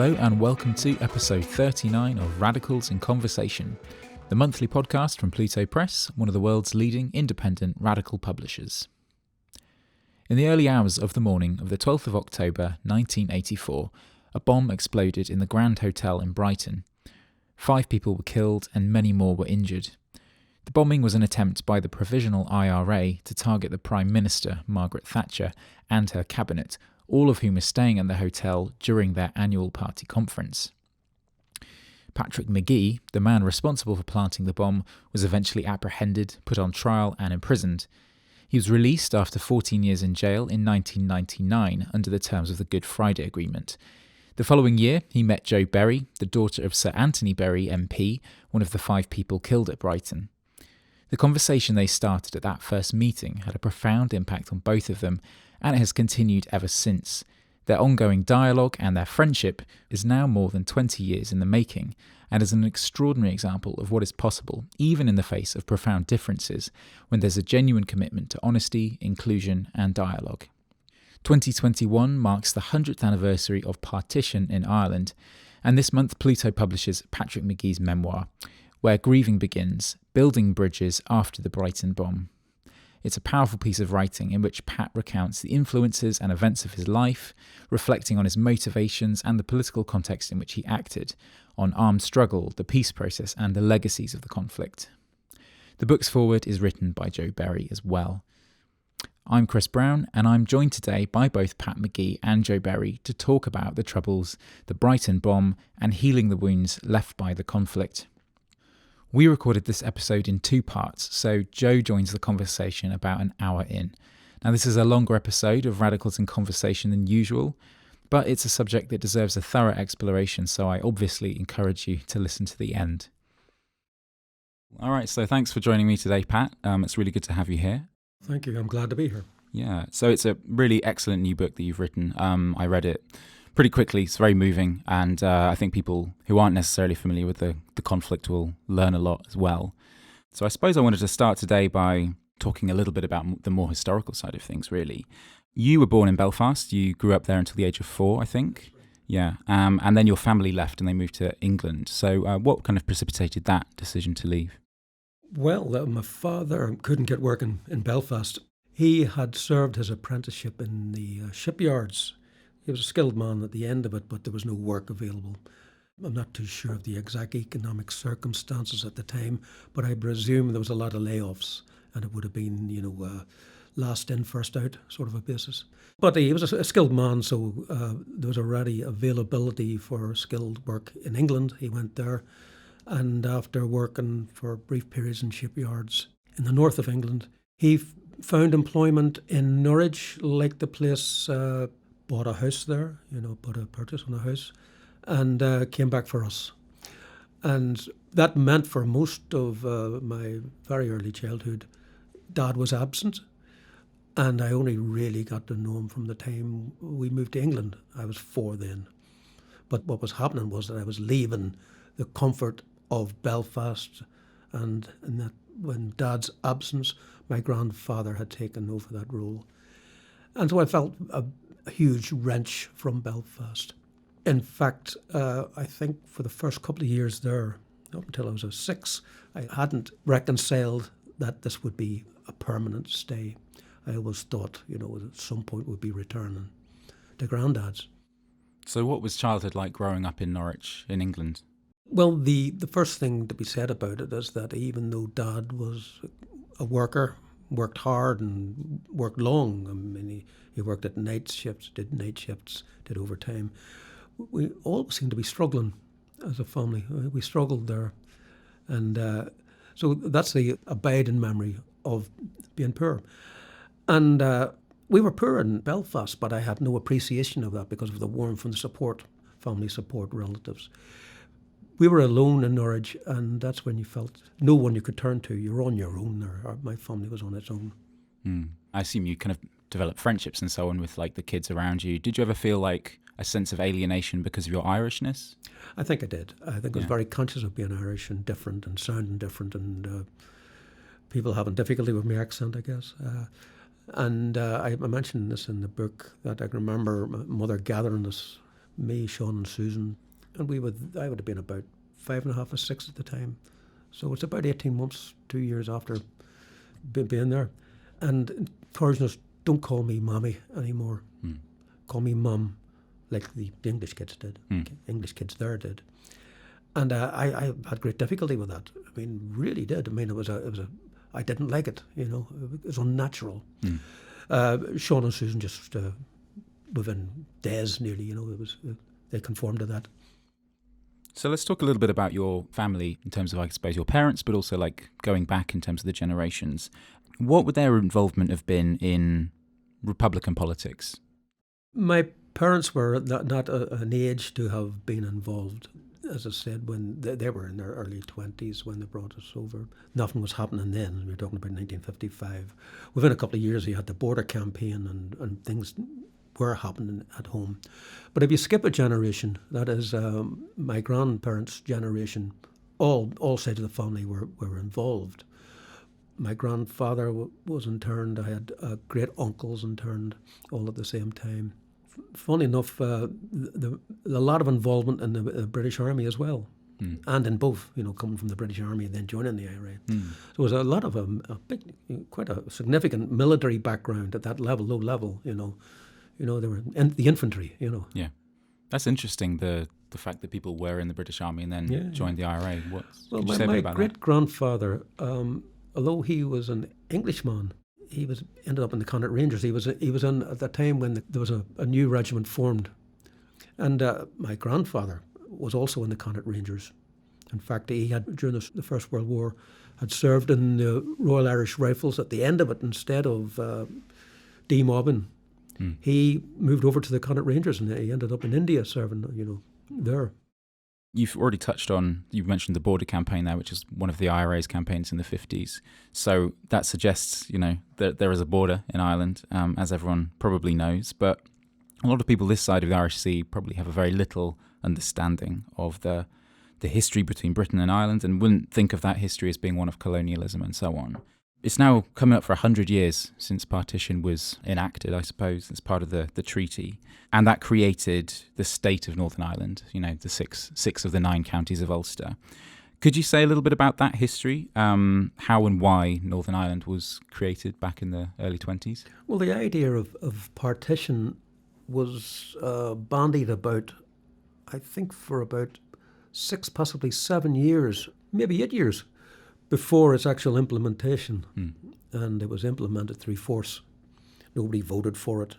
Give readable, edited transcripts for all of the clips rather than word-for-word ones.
Hello and welcome to episode 39 of Radicals in Conversation, the monthly podcast from Pluto Press, one of the world's leading independent radical publishers. In the early hours of the morning of the 12th of October 1984, a bomb exploded in the Grand Hotel in Brighton. 5 people were killed and many more were injured. The bombing was an attempt by the Provisional IRA to target the Prime Minister, Margaret Thatcher, and her cabinet, all of whom were staying at the hotel during their annual party conference. Patrick Magee, the man responsible for planting the bomb, was eventually apprehended, put on trial and imprisoned. He was released after 14 years in jail in 1999 under the terms of the Good Friday Agreement. The following year, he met Jo Berry, the daughter of Sir Anthony Berry MP, one of the 5 people killed at Brighton. The conversation they started at that first meeting had a profound impact on both of them, and it has continued ever since. Their ongoing dialogue and their friendship is now more than 20 years in the making, and is an extraordinary example of what is possible, even in the face of profound differences, when there's a genuine commitment to honesty, inclusion, and dialogue. 2021 marks the 100th anniversary of Partition in Ireland, and this month Pluto publishes Patrick Magee's memoir, Where Grieving Begins, Building Bridges After the Brighton Bomb. It's a powerful piece of writing in which Pat recounts the influences and events of his life, reflecting on his motivations and the political context in which he acted, on armed struggle, the peace process, and the legacies of the conflict. The book's foreword is written by Jo Berry as well. I'm Chris Brown, and I'm joined today by both Pat Magee and Jo Berry to talk about the troubles, the Brighton bomb, and healing the wounds left by the conflict. We recorded this episode in 2 parts, so Jo joins the conversation about an hour in. Now, this is a longer episode of Radicals in Conversation than usual, but it's a subject that deserves a thorough exploration, so I obviously encourage you to listen to the end. All right, so thanks for joining me today, Pat. It's really good to have you here. Thank you. I'm glad to be here. Yeah, so it's a really excellent new book that you've written. I read it pretty quickly. It's very moving, and I think people who aren't necessarily familiar with the conflict will learn a lot as well. So I suppose I wanted to start today by talking a little bit about the more historical side of things, really. You were born in Belfast. You grew up there until the age of 4, I think. Yeah, and then your family left and they moved to England. So what kind of precipitated that decision to leave? Well, my father couldn't get work in Belfast. He had served his apprenticeship in the shipyards. He was a skilled man at the end of it, but there was no work available. I'm not too sure of the exact economic circumstances at the time, but I presume there was a lot of layoffs, and it would have been, last in, first out sort of a basis. But he was a skilled man, so there was already availability for skilled work in England. He went there, and after working for brief periods in shipyards in the north of England, he found employment in Norwich, liked the place, bought a house there, put a purchase on a house, and came back for us. And that meant for most of my very early childhood, Dad was absent, and I only really got to know him from the time we moved to England. I was 4 then. But what was happening was that I was leaving the comfort of Belfast, and that when Dad's absence, my grandfather had taken over that role. And so I felt a huge wrench from Belfast. In fact, I think for the first couple of years there, up until I was 6, I hadn't reconciled that this would be a permanent stay. I always thought, at some point we'd be returning to Grandad's. So what was childhood like growing up in Norwich in England? Well, the first thing to be said about it is that even though Dad was a worker, worked hard and worked long, I mean, he worked at night shifts, did overtime, we all seemed to be struggling as a family. We struggled there. And so that's the abiding memory of being poor. And we were poor in Belfast, but I had no appreciation of that because of the warmth and the support, family support, relatives. We were alone in Norwich, and that's when you felt no one you could turn to. You're on your own, or my family was on its own. I assume you kind of developed friendships and so on with the kids around you. Did you ever feel like a sense of alienation because of your Irishness? I think I did. I think I was very conscious of being Irish and different and sounding different, and people having difficulty with my accent, I guess. And I mentioned this in the book, that I can remember my mother gathering us me, Sean and Susan. And I would have been about 5.5 or 6 at the time. So it's about 18 months, 2 years after being there. And foreigners don't call me mommy anymore. Call me mum, like the English kids did. English kids there did. And I had great difficulty with that. I mean, really did. I mean, I didn't like it, you know. It was unnatural. Sean and Susan just, within days nearly, you know, they conformed to that. So let's talk a little bit about your family in terms of, I suppose, your parents, but also like going back in terms of the generations. What would their involvement have been in Republican politics? My parents were not an age to have been involved. As I said, when they were in their early 20s when they brought us over. Nothing was happening then. We were talking about 1955. Within a couple of years, you had the border campaign and things were happening at home. But if you skip a generation, that is my grandparents' generation, all sides of the family were involved. My grandfather was interned. I had great uncles interned all at the same time. Funny enough, a lot of involvement in the British Army as well, and in both, you know, coming from the British Army and then joining the IRA. So there was a lot of quite a significant military background at that level, low level, you know. They were in the infantry, you know. Yeah, that's interesting. The fact that people were in the British Army and then joined the IRA. Could you say a bit about that? My great grandfather, although he was an Englishman, he ended up in the Connaught Rangers. He was in at the time when there was a new regiment formed, and my grandfather was also in the Connaught Rangers. In fact, he had during the First World War had served in the Royal Irish Rifles at the end of it instead of demobbing. He moved over to the Connaught Rangers and he ended up in India serving, you know, there. You've already touched on, you mentioned the border campaign there, which is one of the IRA's campaigns in the 50s. So that suggests, you know, that there is a border in Ireland, as everyone probably knows. But a lot of people this side of the Irish Sea probably have a very little understanding of the history between Britain and Ireland and wouldn't think of that history as being one of colonialism and so on. It's now coming up for 100 years since Partition was enacted, I suppose, as part of the treaty. And that created the state of Northern Ireland, you know, the six of the 9 counties of Ulster. Could you say a little bit about that history, how and why Northern Ireland was created back in the early 20s? Well, the idea of partition was bandied about, I think, for about 6, possibly 7 years, maybe 8 years, before its actual implementation. And it was implemented through force. Nobody voted for it.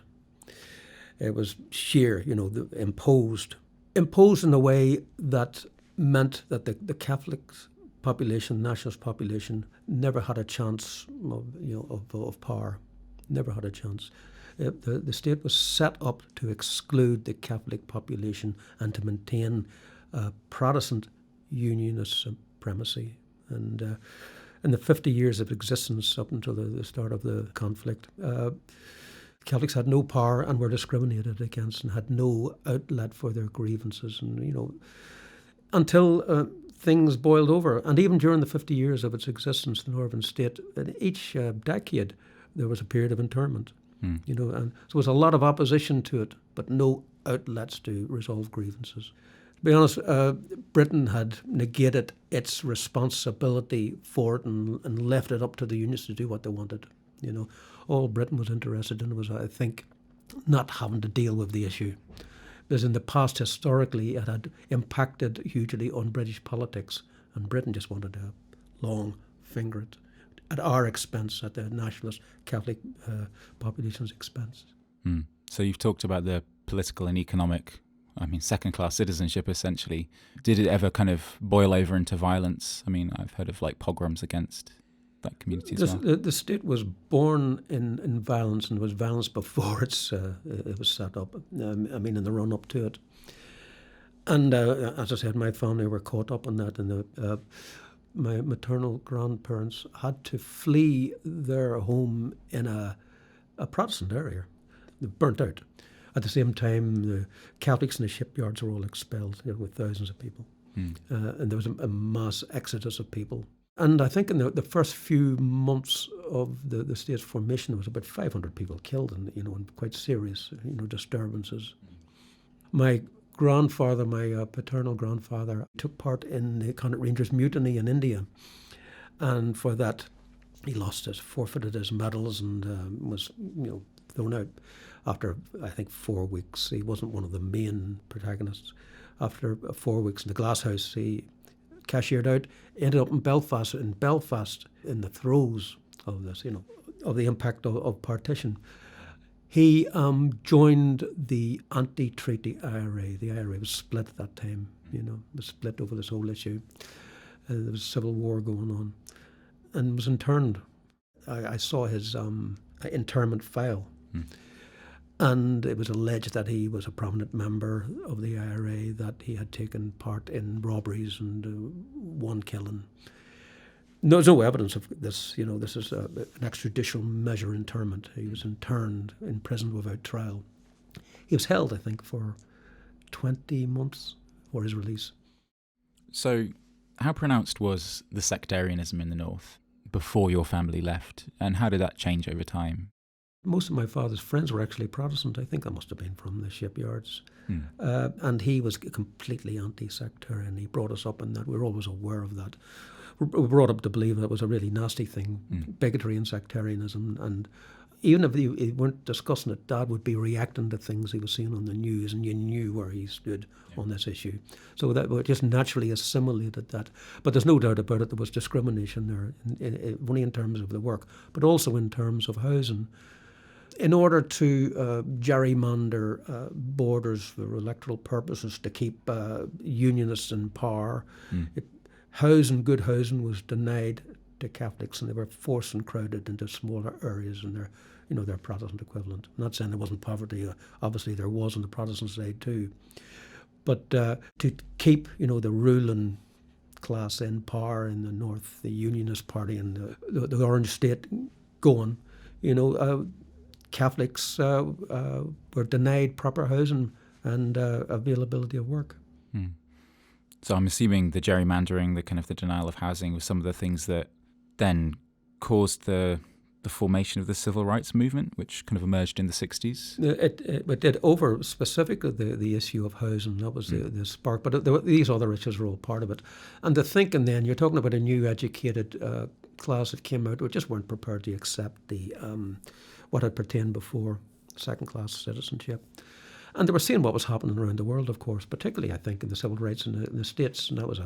It was sheer, you know, imposed in a way that meant that the Catholic population, nationalist population, never had a chance of power. Never had a chance. The state was set up to exclude the Catholic population and to maintain Protestant unionist supremacy. And in the 50 years of existence up until the start of the conflict, Catholics had no power and were discriminated against and had no outlet for their grievances. And, you know, until things boiled over. And even during the 50 years of its existence, the Northern State, in each decade, there was a period of internment. You know, and so there was a lot of opposition to it, but no outlets to resolve grievances. To be honest, Britain had negated its responsibility for it and left it up to the unions to do what they wanted. You know, all Britain was interested in was, I think, not having to deal with the issue. Because in the past, historically, it had impacted hugely on British politics, and Britain just wanted to long finger it at our expense, at the nationalist Catholic population's expense. So you've talked about the political and economic, second-class citizenship, essentially. Did it ever kind of boil over into violence? I mean, I've heard of like pogroms against that community as well. The state was born in violence, and was violence before it was set up, in the run-up to it. And as I said, my family were caught up in that, and my maternal grandparents had to flee their home in a Protestant area. They burnt out. At the same time, the Catholics in the shipyards were all expelled, with thousands of people. And there was a mass exodus of people. And I think in the first few months of the state's formation, there was about 500 people killed, and quite serious, disturbances. My grandfather, my paternal grandfather, took part in the Connaught Rangers mutiny in India. And for that, he forfeited his medals and was, thrown out after, I think, 4 weeks. He wasn't one of the main protagonists. After 4 weeks in the glass house, he cashiered out, ended up in Belfast, in the throes of this, of the impact of partition. He joined the anti-treaty IRA. The IRA was split at that time, was split over this whole issue. There was a civil war going on, and was interned. I saw his internment file. And it was alleged that he was a prominent member of the IRA, that he had taken part in robberies and one killing. There's no evidence of this. This is an extrajudicial measure internment. He was interned, imprisoned without trial. He was held, I think, for 20 months for his release. So how pronounced was the sectarianism in the North before your family left, and how did that change over time? Most of my father's friends were actually Protestant. I think they must have been from the shipyards. And he was completely anti-sectarian. He brought us up in that. We were always aware of that. We were brought up to believe that it was a really nasty thing, bigotry and sectarianism. And even if you weren't discussing it, Dad would be reacting to things he was seeing on the news, and you knew where he stood on this issue. So that we just naturally assimilated that. But there's no doubt about it, there was discrimination there, only in terms of the work, but also in terms of housing. In order to gerrymander borders for electoral purposes to keep unionists in power, good housing was denied to Catholics, and they were forced and crowded into smaller areas in their Protestant equivalent. I'm not saying there wasn't poverty. Obviously there was on the Protestant side too. But to keep, the ruling class in power in the North, the Unionist Party and the Orange State going, Catholics were denied proper housing and availability of work. So I'm assuming the gerrymandering, the denial of housing, was some of the things that then caused the formation of the civil rights movement, which kind of emerged in the 60s? It did over specifically the issue of housing. That was the spark. But these other issues were all part of it. And the thinking then, you're talking about a new educated class that came out who just weren't prepared to accept the what had pertained before, second-class citizenship. And they were seeing what was happening around the world, of course, particularly, I think, in the civil rights in the States, and that was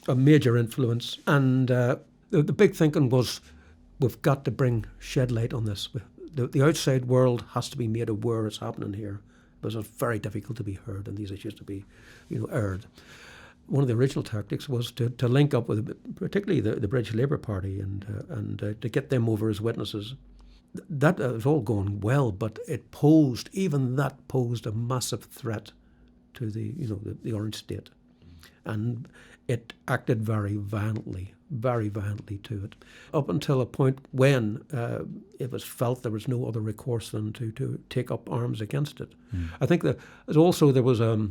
a major influence. And the big thinking was, we've got to shed light on this. The outside world has to be made aware it's happening here, because it's very difficult to be heard and these issues to be, aired. One of the original tactics was to link up with particularly the British Labour Party and to get them over as witnesses. That was all going well, but even that posed a massive threat to the Orange State. And it acted very violently to it, up until a point when it was felt there was no other recourse than to take up arms against it. I think that there was a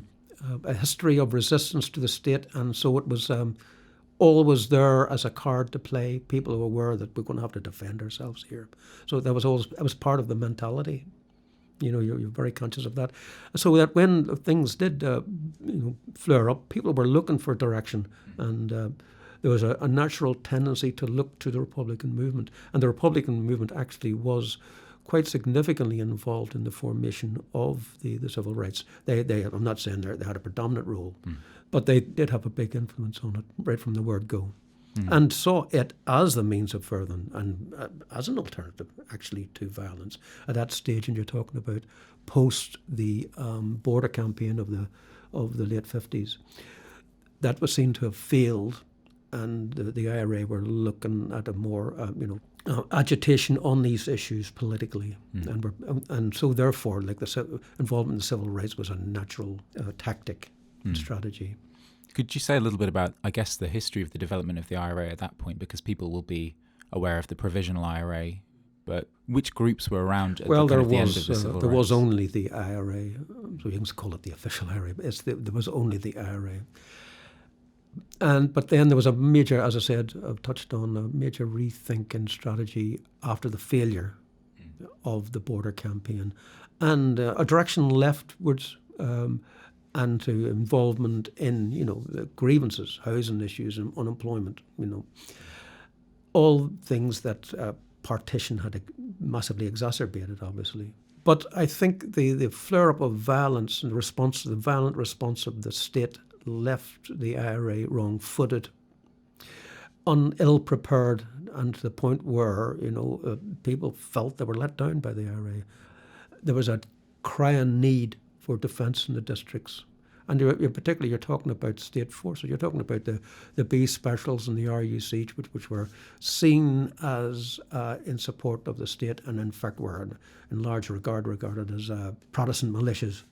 history of resistance to the state, and so it was always there as a card to play. People were aware that we're going to have to defend ourselves here. So it was part of the mentality. You're very conscious of that. So that when things did, flare up, people were looking for direction, and there was a natural tendency to look to the Republican movement. And the Republican movement actually was quite significantly involved in the formation of the civil rights. I'm not saying they had a predominant role, but they did have a big influence on it right from the word go, and saw it as the means of furthering and as an alternative actually to violence. At that stage, and you're talking about post the border campaign of the late 50s, that was seen to have failed, and the IRA were looking at a more agitation on these issues politically, and so therefore, the involvement in the civil rights was a natural tactic and strategy. Could you say a little bit about, I guess, the history of the development of the IRA at that point? Because people will be aware of the Provisional IRA, but which groups were around at the end of the civil rights? There was only the IRA, so you can call it the official IRA, but there was only the IRA. But then there was a major, as I said, I've touched on, a major rethink in strategy after the failure of the border campaign, and a direction leftwards, and to involvement in, grievances, housing issues and unemployment, all things that partition had massively exacerbated, obviously. But I think the flare-up of violence and the violent response of the state left the IRA wrong-footed, ill-prepared, and to the point where, people felt they were let down by the IRA. There was a crying need for defence in the districts. And particularly, you're talking about state forces. You're talking about the B specials and the RUC, which were seen as in support of the state, and in fact were in large regarded as Protestant militias.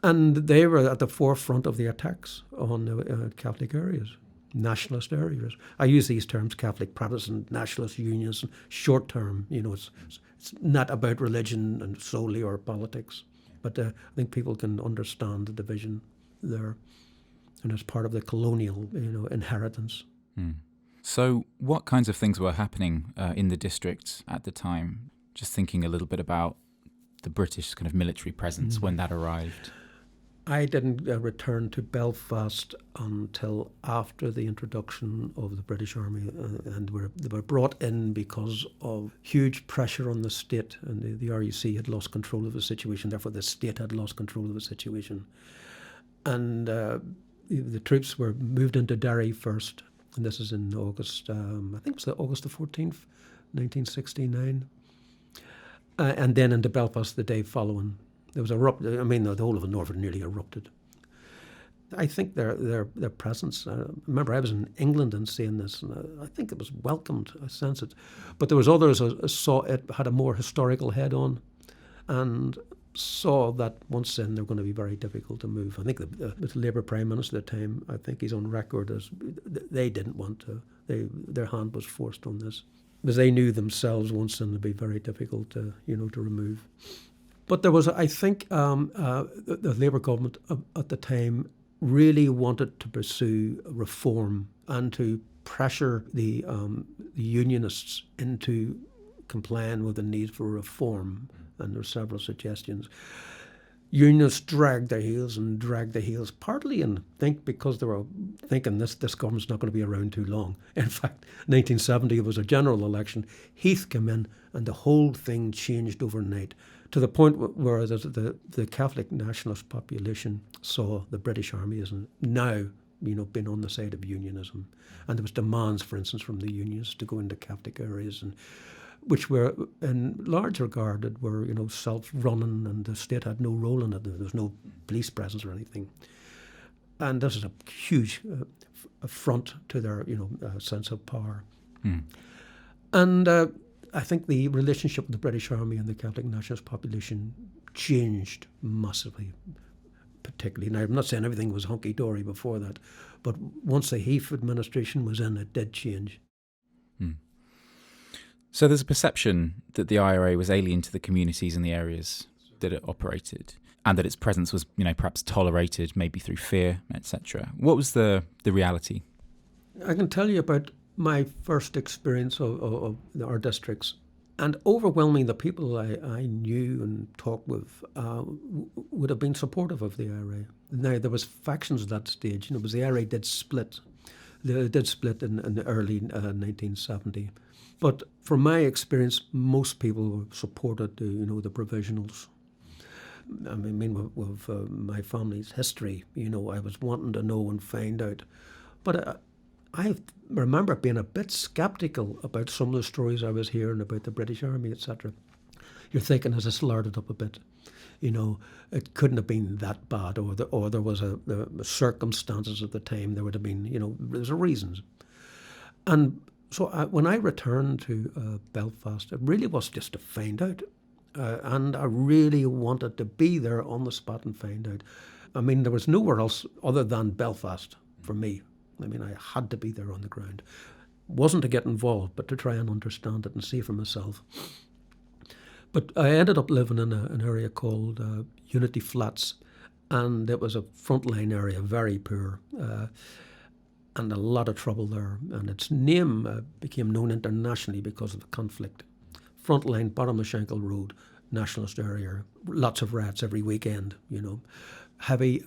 And they were at the forefront of the attacks on the Catholic areas, nationalist areas. I use these terms: Catholic, Protestant, nationalist, unions, short term. It's not about religion and solely or politics. But I think people can understand the division there, and as part of the colonial, inheritance. So what kinds of things were happening in the district at the time? Just thinking a little bit about the British kind of military presence when that arrived. I didn't return to Belfast until after the introduction of the British Army, and they were brought in because of huge pressure on the state, and the RUC had lost control of the situation. Therefore, the state had lost control of the situation. And the troops were moved into Derry first, and this is in August, I think it was August the 14th, 1969, and then into Belfast the day following. There was the whole of Norwich nearly erupted. I think their presence, remember I was in England and seeing this, and I think it was welcomed, I sense it. But there was others who saw it had a more historical head on, and saw that once in they're going to be very difficult to move. I think the Labour Prime Minister at the time, I think he's on record as they didn't want to. Their hand was forced on this, because they knew themselves once in to be very difficult to remove. But there was, I think, the Labour government at the time really wanted to pursue reform and to pressure the unionists into complying with the need for reform. And there were several suggestions. Unionists dragged their heels, partly, and I think because they were thinking this government's not going to be around too long. In fact, 1970 was a general election. Heath came in, and the whole thing changed overnight, to the point where the Catholic nationalist population saw the British Army as now, being on the side of unionism. And there was demands, for instance, from the unions to go into Catholic areas, and which were in large regarded were, self-running, and the state had no role in it. There was no police presence or anything. And this is a huge affront to their, sense of power. And I think the relationship with the British Army and the Catholic nationalist population changed massively, particularly. Now, I'm not saying everything was hunky-dory before that, but once the Heath administration was in, it did change. So there's a perception that the IRA was alien to the communities and the areas that it operated, and that its presence was, perhaps tolerated, maybe through fear, etc. What was the reality? I can tell you about my first experience of our districts, and overwhelmingly the people I knew and talked with would have been supportive of the IRA. Now, there was factions at that stage, because the IRA did split. It did split in the early 1970. But from my experience, most people supported the provisionals. I mean, with my family's history, I was wanting to know and find out. But I remember being a bit sceptical about some of the stories I was hearing about the British Army, etc. You're thinking, as I slurred it up a bit, it couldn't have been that bad, or there was the circumstances at the time. There would have been, there's a reasons. And so when I returned to Belfast, it really was just to find out. And I really wanted to be there on the spot and find out. I mean, there was nowhere else other than Belfast for me. I mean, I had to be there on the ground. Wasn't to get involved, but to try and understand it and see for myself. But I ended up living in an area called Unity Flats, and it was a frontline area, very poor. And a lot of trouble there. And its name became known internationally because of the conflict. Frontline, bottom of Shankill Road, nationalist area. Lots of riots every weekend, Heavy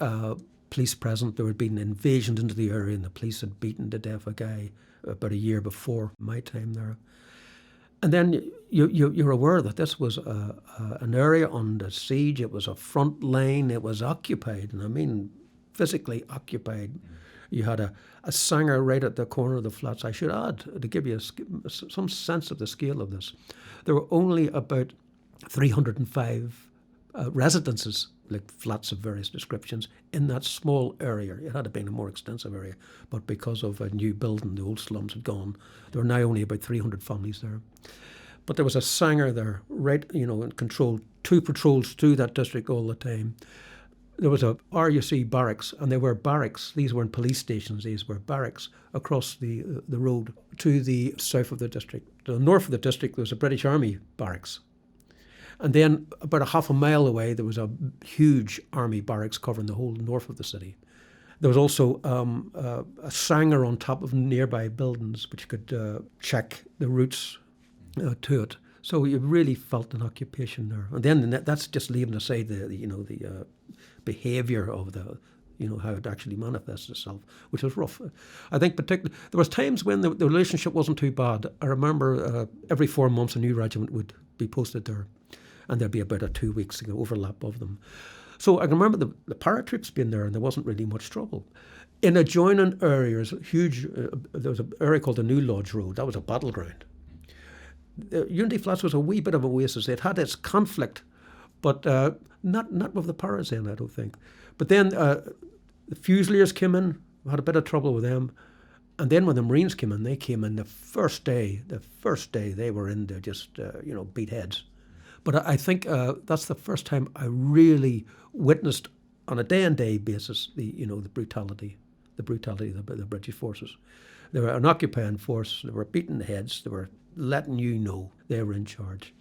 police present. There had been invasions into the area and the police had beaten to death a guy about a year before my time there. And then you're aware that this was an area under siege. It was a front line. It was occupied, and I mean physically occupied. You had a singer right at the corner of the flats. I should add, to give you some sense of the scale of this, there were only about 305 residences, like flats of various descriptions, in that small area. It had been a more extensive area, but because of a new building, the old slums had gone. There are now only about 300 families there. But there was a singer there, right, and controlled 2 patrols through that district all the time. There was a RUC barracks, and they were barracks. These weren't police stations, these were barracks across the road to the south of the district. The north of the district, there was a British Army barracks. And then about a half a mile away, there was a huge army barracks covering the whole north of the city. There was also a sanger on top of nearby buildings, which could check the routes to it. So you really felt an occupation there. And then that's just leaving aside the behaviour of how it actually manifests itself, which was rough. I think particularly there was times when the relationship wasn't too bad. I remember every 4 months a new regiment would be posted there, and there'd be about a 2 weeks overlap of them. So I can remember the paratroops being there, and there wasn't really much trouble. In adjoining areas, there was an area called the New Lodge Road. That was a battleground. Unity Flats was a wee bit of a oasis. It had its conflict, but not with the Paras then, I don't think. But then the Fusiliers came in, we had a bit of trouble with them. And then when the Marines came in, they came in the first day they were in to just, beat heads. But I think that's the first time I really witnessed on a day-and-day basis the brutality of the British forces. They were an occupying force, they were beating heads, they were letting you know they were in charge.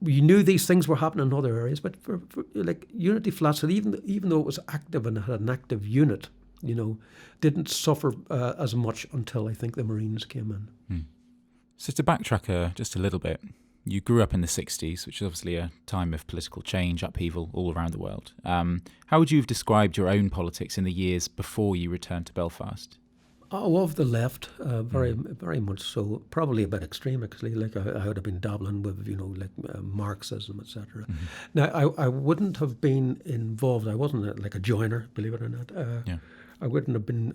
You knew these things were happening in other areas, but for like Unity Flats, even though it was active and it had an active unit, didn't suffer as much until I think the Marines came in. So to backtrack just a little bit, you grew up in the 60s, which is obviously a time of political change, upheaval all around the world. How would you have described your own politics in the years before you returned to Belfast? Oh, of the left, very much so. Probably a bit extreme, actually. Like I would have been dabbling with, Marxism, etc. Mm-hmm. Now, I wouldn't have been involved. I wasn't like a joiner, believe it or not. I wouldn't have been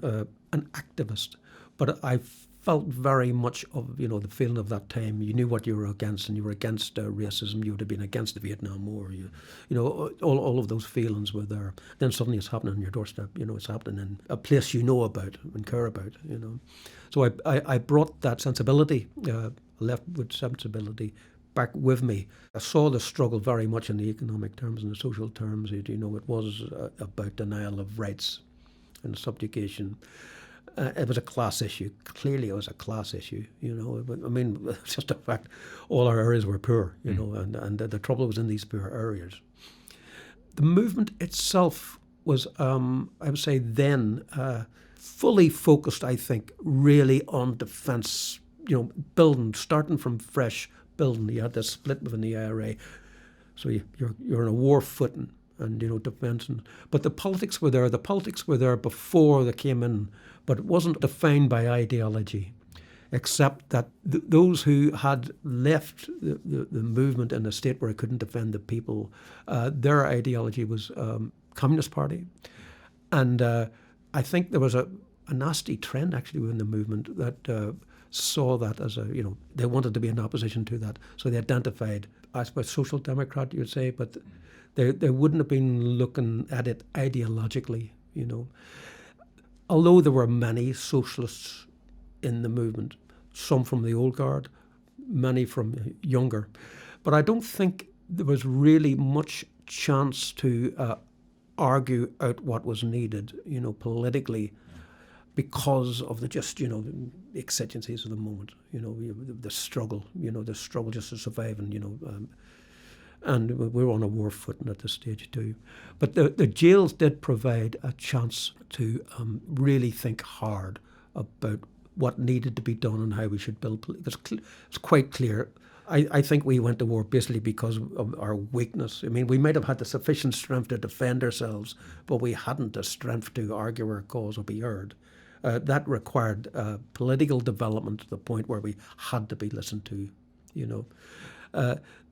an activist, but I felt very much of the feeling of that time. You knew what you were against, and you were against racism. You would have been against the Vietnam War. All of those feelings were there. Then suddenly it's happening on your doorstep. It's happening in a place you know about and care about. So I brought that sensibility, leftward sensibility, back with me. I saw the struggle very much in the economic terms and the social terms. It was about denial of rights and subjugation. It was a class issue. Clearly, it was a class issue. I mean, it's just a fact. All our areas were poor. And the trouble was in these poor areas. The movement itself was, I would say, then fully focused. I think really on defence. Building, starting from fresh building. You had this split within the IRA, so you're on a war footing. And defence, but the politics were there. The politics were there before they came in, but it wasn't defined by ideology, except that those who had left the movement in a state where it couldn't defend the people, their ideology was Communist Party, and I think there was a nasty trend actually within the movement that saw that as they wanted to be in opposition to that, so they identified, I suppose, social democrat, you would say, but they wouldn't have been looking at it ideologically, Although there were many socialists in the movement, some from the old guard, many from younger. But I don't think there was really much chance to argue out what was needed, politically, because of the exigencies of the moment, the struggle, just to survive and we were on a war footing at this stage too. But the jails did provide a chance to really think hard about what needed to be done and how we should build. It's quite clear I think we went to war basically because of our weakness. I mean, we might have had the sufficient strength to defend ourselves, but we hadn't the strength to argue our cause or be heard. That required political development to the point where we had to be listened to, you know.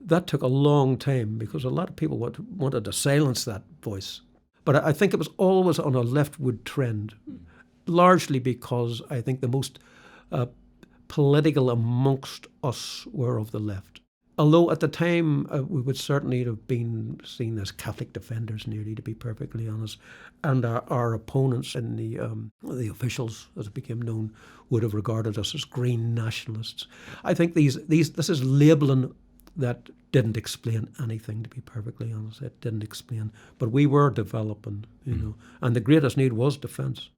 That took a long time because a lot of people wanted to silence that voice. But I think it was always on a leftward trend, largely because I think the most political amongst us were of the left. Although at the time we would certainly have been seen as Catholic defenders, nearly, to be perfectly honest, and our opponents in the officials, as it became known, would have regarded us as green nationalists. I think this is labelling that didn't explain anything, to be perfectly honest. It didn't explain, but we were developing, you know, and the greatest need was defence.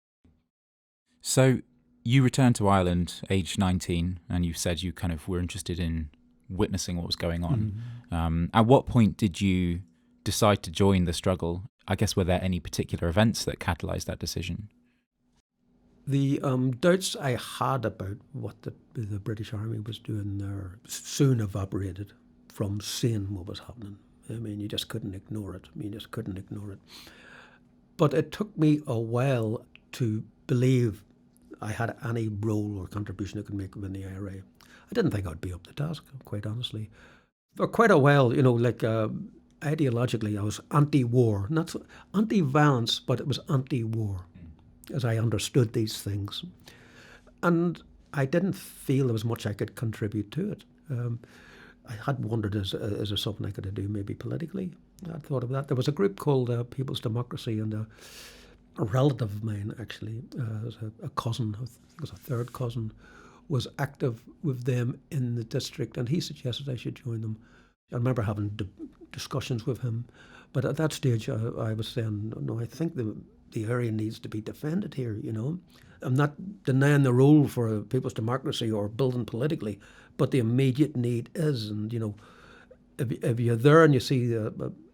So you returned to Ireland aged 19, and you said you kind of were interested in witnessing what was going on. Mm-hmm. At what point did you decide to join the struggle? I guess, were there any particular events that catalysed that decision? The doubts I had about what the British Army was doing there soon evaporated from seeing what was happening. I mean, you just couldn't ignore it. But it took me a while to believe I had any role or contribution I could make within the IRA. I didn't think I'd be up to task, quite honestly. For quite a while, you know, like ideologically, I was anti-war, not anti-violence, but it was anti-war, as I understood these things. And I didn't feel there was much I could contribute to it. I had wondered, is there something I could do maybe politically? I'd thought of that. There was a group called People's Democracy, and a relative of mine, actually, was a cousin, I think it was a third cousin, was active with them in the district, and he suggested I should join them. I remember having discussions with him, but at that stage I was saying, no, I think the area needs to be defended here, you know. I'm not denying the role for People's Democracy or building politically, but the immediate need is, and, you know, if you're there and you see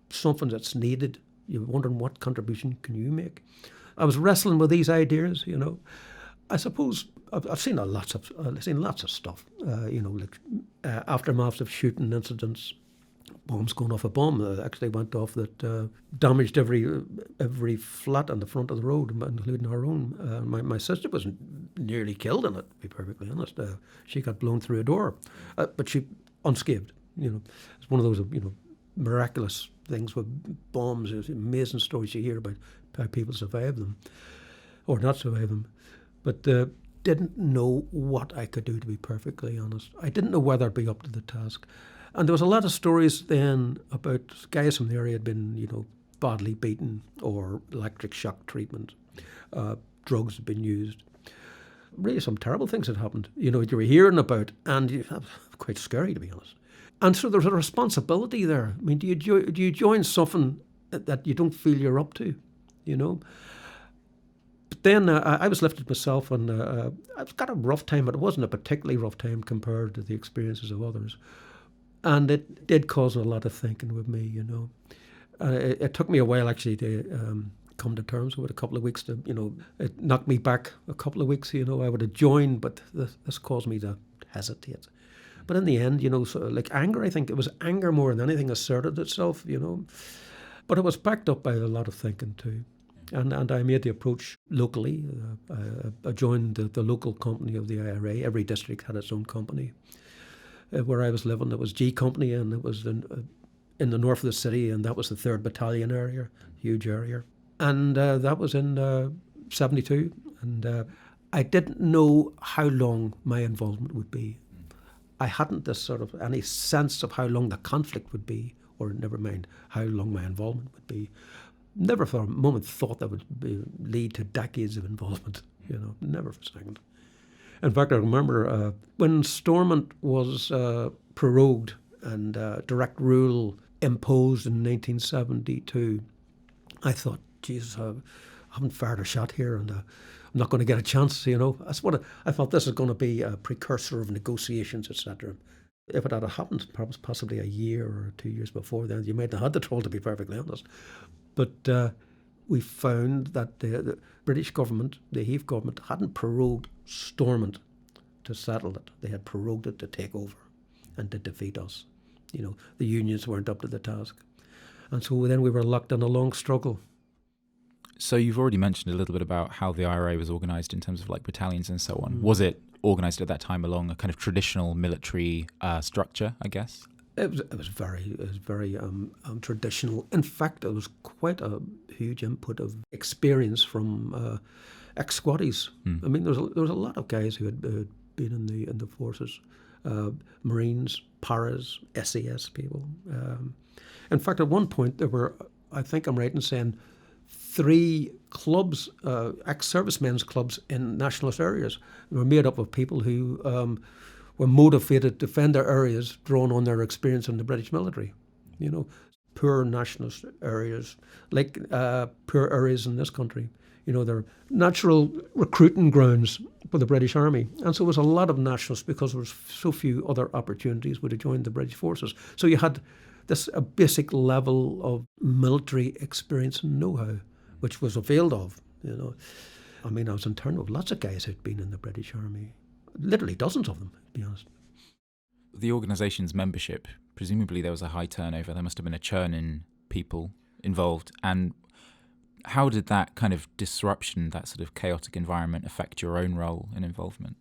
something that's needed, you're wondering what contribution can you make. I was wrestling with these ideas, you know. I suppose I've seen lots of stuff, you know, like aftermaths of shooting incidents, bombs going off. A bomb actually went off that damaged every flat on the front of the road, including our own. My sister was nearly killed in it, to be perfectly honest. She got blown through a door, but she unscathed. You know, it's one of those, you know, miraculous things with bombs. It's amazing stories you hear about how people survive them or not survive them. But didn't know what I could do, to be perfectly honest. I didn't know whether I'd be up to the task. And there was a lot of stories then about guys from the area had been, you know, badly beaten or electric shock treatment. Drugs had been used. Really some terrible things had happened, you know, you were hearing about, and quite scary, to be honest. And so there's a responsibility there. I mean, do you join something that you don't feel you're up to, you know? But then I was lifted myself, and I've got a rough time, but it wasn't a particularly rough time compared to the experiences of others. And it did cause a lot of thinking with me, you know. It took me a while, actually, to come to terms with it, a couple of weeks to, you know, it knocked me back a couple of weeks, you know. I would have joined, but this caused me to hesitate. But in the end, you know, so like anger, I think it was anger more than anything asserted itself, you know. But it was backed up by a lot of thinking too. And I made the approach locally. I joined the local company of the IRA. Every district had its own company. Where I was living, it was G Company, and it was in the north of the city, and that was the 3rd Battalion area, huge area. And that was in 72. And I didn't know how long my involvement would be. I hadn't this sort of any sense of how long the conflict would be, or never mind how long my involvement would be. Never for a moment thought that would lead to decades of involvement, you know, never for a second. In fact, I remember when Stormont was prorogued and direct rule imposed in 1972, I thought, Jesus, I haven't fired a shot here, and I'm not going to get a chance, you know. I thought this is going to be a precursor of negotiations, etc. If it had happened, perhaps possibly a year or 2 years before then, you might have had the trouble, to be perfectly honest. But we found that the British government, the Heath government, hadn't prorogued Stormont to settle it. They had prorogued it to take over. and to defeat us. The unions weren't up to the task. And so then we were locked in a long struggle. So you've already mentioned a little bit about how the IRA was organised in terms of like battalions and so on. Was it organised at that time along a kind of traditional military structure, I guess? It was very traditional. In fact, it was quite a huge input of experience from ex-squaddies. I mean, there was a lot of guys who had been in the forces, Marines, paras, SAS people. In fact, at one point there were, I think I'm right in saying, 3 clubs, ex-servicemen's clubs in nationalist areas. They were made up of people who were motivated to defend their areas, drawing on their experience in the British military. Poor nationalist areas, like poor areas in this country. They're natural recruiting grounds for the British Army. And so there was a lot of nationalists because there was so few other opportunities would have joined the British forces. So you had a basic level of military experience and know-how, which was availed of, I mean, I was interned with lots of guys who'd been in the British Army, literally dozens of them, to be honest. The organisation's membership, presumably there was a high turnover. There must have been a churn in people involved. And how did that kind of disruption, that sort of chaotic environment, affect your own role and involvement?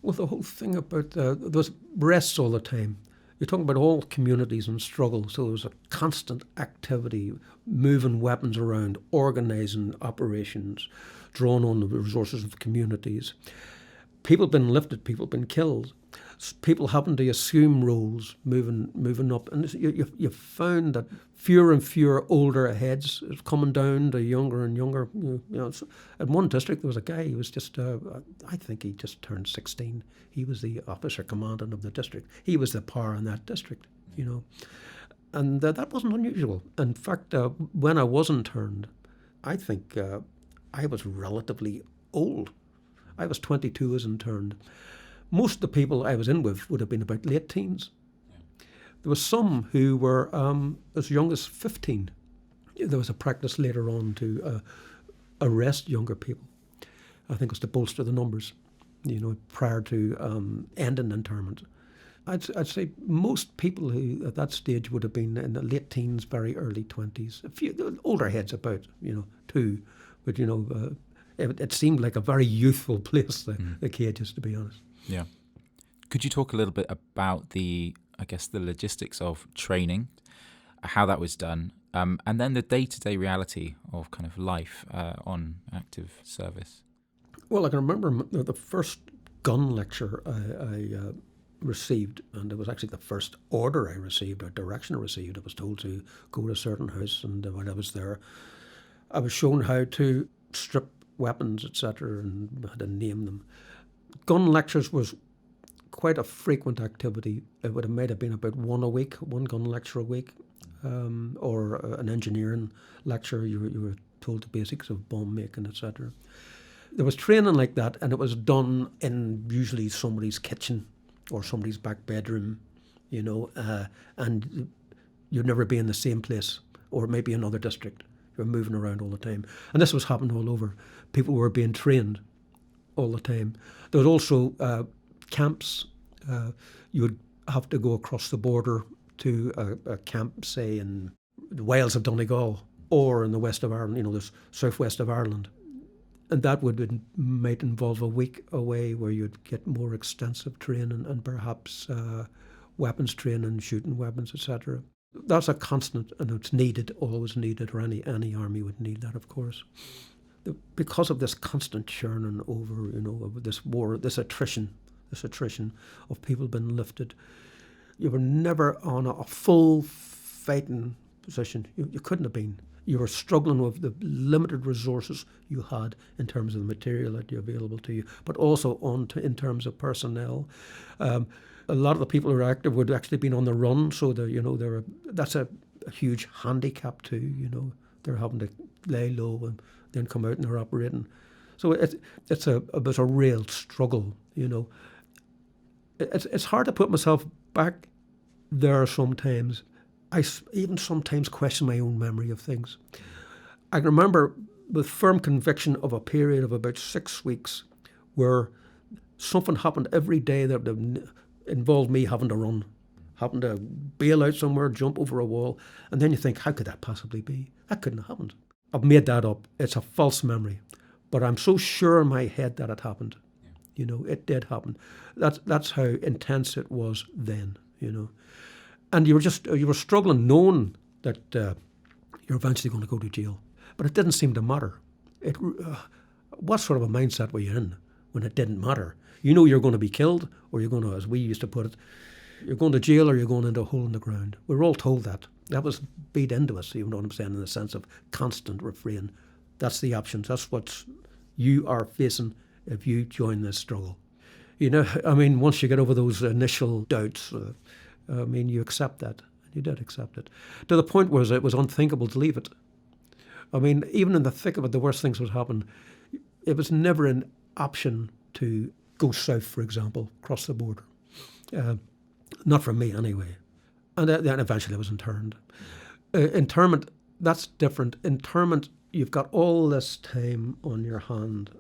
Well, the whole thing about those rests all the time. You're talking about all communities in struggle, so there was a constant activity, moving weapons around, organising operations, drawing on the resources of communities. People have been lifted, people have been killed. People having to assume roles, moving up. And you found that fewer and fewer older heads is coming down to younger and younger. In one district, there was a guy, he was just, I think he just turned 16. He was the officer commandant of the district. He was the power in that district, And that wasn't unusual. In fact, when I was interned, I think I was relatively old. I was 22 as interned. Most of the people I was in with would have been about late teens. There were some who were as young as 15. There was a practice later on to arrest younger people. I think it was to bolster the numbers, prior to ending internment. I'd say most people who at that stage would have been in the late teens, very early 20s. A few older heads about, too. But, it seemed like a very youthful place, the cages, to be honest. Yeah. Could you talk a little bit about the logistics of training, how that was done, and then the day-to-day reality of kind of life on active service? Well, I can remember the first gun lecture I received, and it was actually the first order I received or direction I received. I was told to go to a certain house, and when I was there, I was shown how to strip weapons, etc., and how to name them. Gun lectures was quite a frequent activity. It might have been about one gun lecture a week, or an engineering lecture. You were told the basics of bomb making, etc. There was training like that, and it was done in usually somebody's kitchen or somebody's back bedroom, and you'd never be in the same place, or maybe another district. You're moving around all the time. And this was happening all over. People were being trained all the time. There was also camps. You would have to go across the border to a camp, say, in the Wales of Donegal or in the west of Ireland, the southwest of Ireland. And that might involve a week away where you'd get more extensive training and perhaps weapons training, shooting weapons, etc. That's a constant, and it's needed, always needed, or any army would need that, of course. Because of this constant churning over, of this war, this attrition of people being lifted, you were never on a full fighting position. You couldn't have been. You were struggling with the limited resources you had in terms of the material that you available to you, but also in terms of personnel. A lot of the people who were active would actually been on the run, so that's a huge handicap too. They're having to lay low and then come out and they're operating. So it's a real struggle. It's hard to put myself back there sometimes. I even sometimes question my own memory of things. I can remember with firm conviction of a period of about 6 weeks where something happened every day that involved me having to run. happen to bail out somewhere, jump over a wall, and then you think, how could that possibly be? That couldn't have happened. I've made that up. It's a false memory. But I'm so sure in my head that it happened. You know, it did happen. That's how intense it was then, you know. And you were struggling knowing that you're eventually going to go to jail. But it didn't seem to matter. What sort of a mindset were you in when it didn't matter? You know you're going to be killed, or you're going to, as we used to put it, you're going to jail or you're going into a hole in the ground. We were all told that. That was beat into us, you know what I'm saying, in the sense of constant refrain. That's the options. That's what you are facing if you join this struggle. You know, I mean, once you get over those initial doubts, I mean, you accept that. You did accept it. To the point where it was unthinkable to leave it. I mean, even in the thick of it, the worst things would happen. It was never an option to go south, for example, cross the border. Not for me, anyway. And then eventually I was interned. Internment, that's different. Internment, you've got all this time on your hand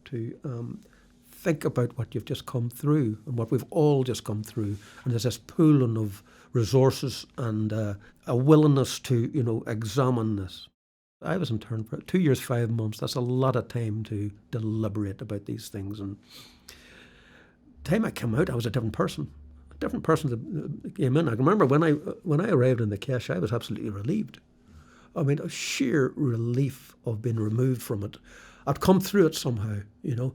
to think about what you've just come through and what we've all just come through. And there's this pooling of resources and a willingness to, you know, examine this. I was interned for 2 years, 5 months. That's a lot of time to deliberate about these things. And the time I came out, I was a different person. A different person that came in. I remember when I arrived in the cache, I was absolutely relieved. I mean, a sheer relief of being removed from it. I'd come through it somehow, you know.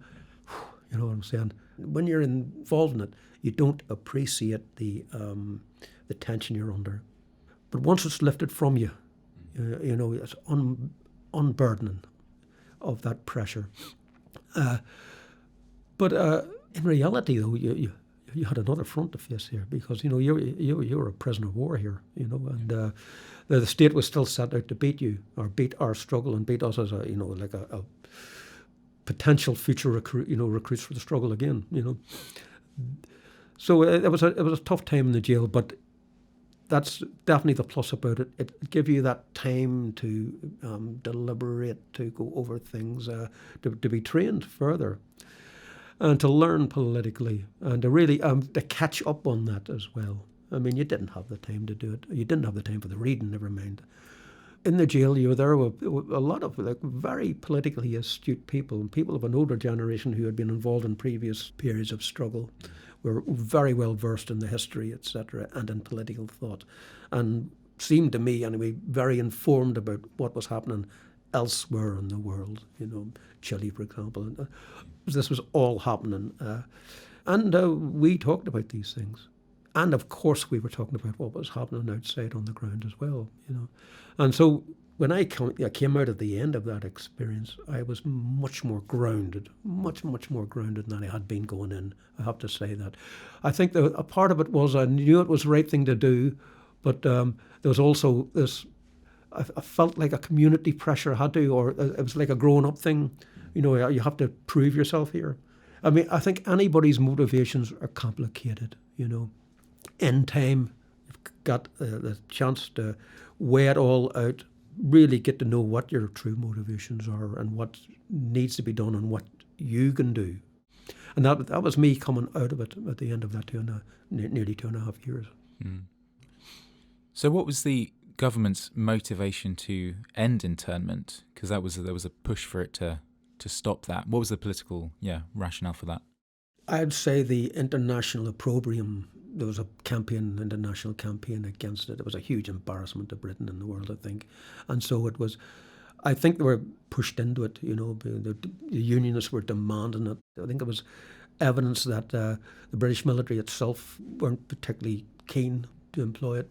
You know what I'm saying? When you're involved in it, you don't appreciate the tension you're under. But once it's lifted from you, you know, it's unburdening of that pressure. But in reality, though, you had another front to face here because, you know, you were a prisoner of war here, you know, and the state was still set out to beat you or beat our struggle and beat us as a, you know, like a potential future recruits for the struggle again, you know. So it was a tough time in the jail, but that's definitely the plus about it. It gave you that time to deliberate, to go over things, to be trained further, and to learn politically, and to really to catch up on that as well. I mean, you didn't have the time to do it. You didn't have the time for the reading, never mind. In the jail, you were there with a lot of like very politically astute people, and people of an older generation who had been involved in previous periods of struggle, were very well versed in the history, etc., and in political thought, and seemed to me, anyway, very informed about what was happening elsewhere in the world. You know, Chile, for example. This was all happening, and we talked about these things. And of course, we were talking about what was happening outside on the ground as well, you know. And so when I came out at the end of that experience, I was much more grounded, much more grounded than I had been going in. I have to say that. I think a part of it was I knew it was the right thing to do, but there was also this. I felt like a community pressure had to, or it was like a grown-up thing. You know, you have to prove yourself here. I mean, I think anybody's motivations are complicated. You know. In time, you've got the chance to weigh it all out, really get to know what your true motivations are and what needs to be done and what you can do. And that was me coming out of it at the end of that nearly 2.5 years. Mm. So what was the government's motivation to end internment? Because there was a push for it to stop that. What was the political rationale for that? I'd say the international opprobrium. There was a international campaign against it. It was a huge embarrassment to Britain and the world, I think. And so it was, I think they were pushed into it, you know, the unionists were demanding it. I think it was evidence that the British military itself weren't particularly keen to employ it.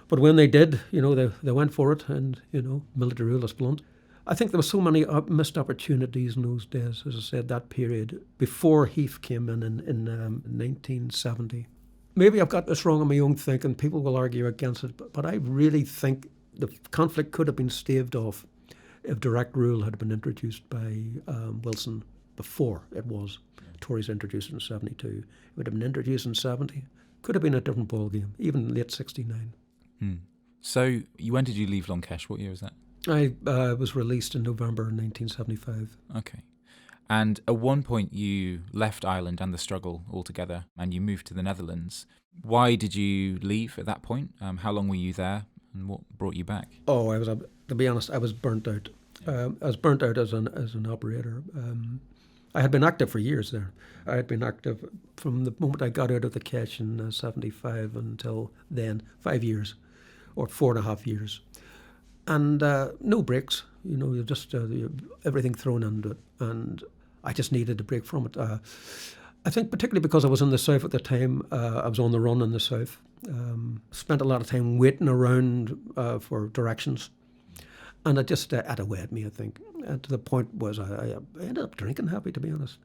But when they did, you know, they went for it and, you know, military rule is blunt. I think there were so many missed opportunities in those days, as I said, that period, before Heath came in 1970. Maybe I've got this wrong in my own thinking, people will argue against it, but I really think the conflict could have been staved off if direct rule had been introduced by Wilson before it was. Tories introduced it in 72. It would have been introduced in 70. Could have been a different ballgame, even late 69. So when did you leave Long Kesh? What year was that? I was released in November 1975. Okay. And at one point you left Ireland and the struggle altogether and you moved to the Netherlands. Why did you leave at that point? How long were you there, and what brought you back? Oh, to be honest, I was burnt out. I was burnt out as an operator. I had been active for years there. I had been active from the moment I got out of the cache in 75 until then, 5 years or 4.5 years. And no breaks, you just everything thrown into it. And I just needed a break from it. I think particularly because I was in the South at the time, I was on the run in the South. Spent a lot of time waiting around for directions. And it just ate away at me, I think. And to the point was I ended up drinking happy, to be honest.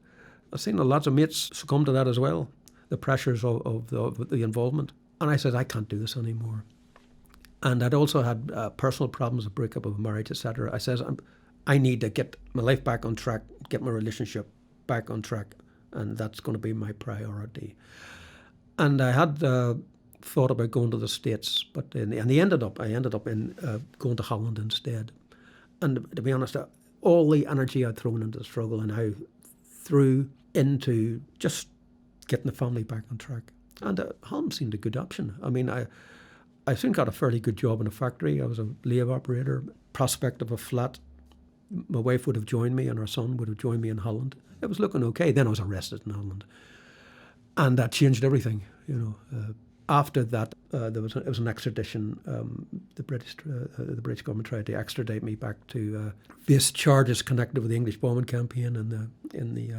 I've seen lots of mates succumb to that as well, the pressures of the involvement. And I said, I can't do this anymore. And I'd also had personal problems, a breakup of a marriage, etc. I says, I need to get my life back on track, get my relationship back on track, and that's going to be my priority. And I had thought about going to the States, but I ended up in going to Holland instead. And to be honest, all the energy I'd thrown into the struggle and I threw into just getting the family back on track. And Holland seemed a good option. I mean, I soon got a fairly good job in a factory. I was a lathe operator, prospect of a flat. My wife would have joined me and our son would have joined me in Holland. It was looking okay. Then I was arrested in Holland. And that changed everything, After that, it was an extradition. The British government tried to extradite me back to face charges connected with the English bombing campaign in the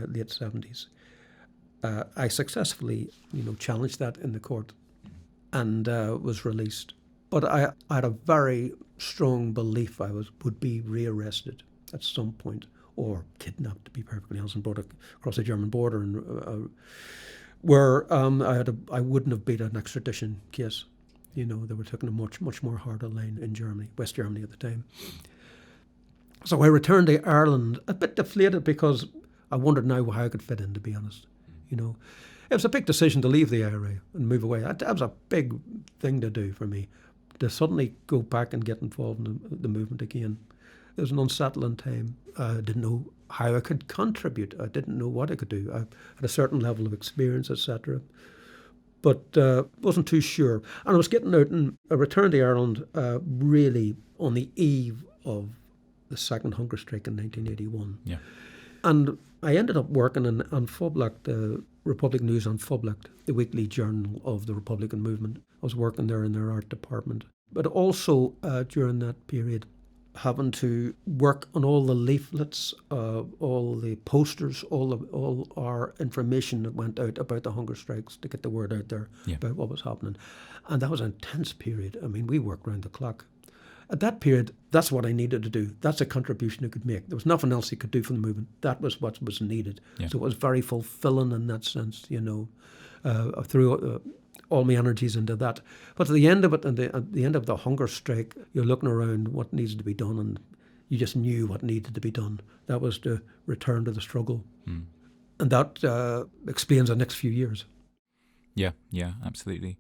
late 70s. I successfully, challenged that in the court, and was released. But I had a very strong belief I would be rearrested at some point, or kidnapped, to be perfectly honest, and brought across the German border and. Where I wouldn't have beat an extradition case. They were taking a much more harder line in Germany, West Germany at the time. So I returned to Ireland a bit deflated because I wondered now how I could fit in, to be honest. It was a big decision to leave the IRA and move away. That was a big thing to do for me, to suddenly go back and get involved in the movement again. It was an unsettling time. I didn't know how I could contribute. I didn't know what I could do. I had a certain level of experience, etc. But wasn't too sure. And I was getting out, and I returned to Ireland really on the eve of the second hunger strike in 1981. Yeah. And I ended up working in Foblacht, the Republic News on Foblacht, the weekly journal of the Republican movement. I was working there in their art department. But also during that period, having to work on all the leaflets, all the posters, all our information that went out about the hunger strikes to get the word out there about what was happening. And that was an intense period. I mean, we worked round the clock. At that period, that's what I needed to do. That's a contribution I could make. There was nothing else you could do for the movement. That was what was needed. Yeah. So it was very fulfilling in that sense, through all my energies into that. But at the end of it, at the end of the hunger strike, you're looking around what needs to be done, and you just knew what needed to be done. That was to return to the struggle. And that explains the next few years. Yeah, absolutely.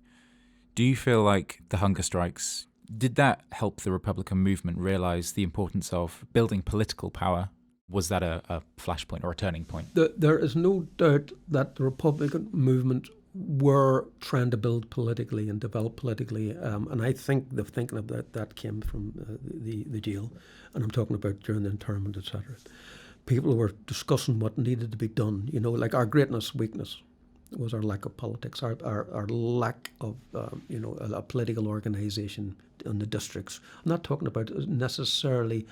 Do you feel like the hunger strikes, did that help the Republican movement realise the importance of building political power? Was that a flashpoint or a turning point? There is no doubt that the Republican movement were trying to build politically and develop politically, and I think the thinking of that came from the jail, and I'm talking about during the internment, etc. People were discussing what needed to be done. Like our weakness was our lack of politics, our lack of a political organisation in the districts. I'm not talking about necessarily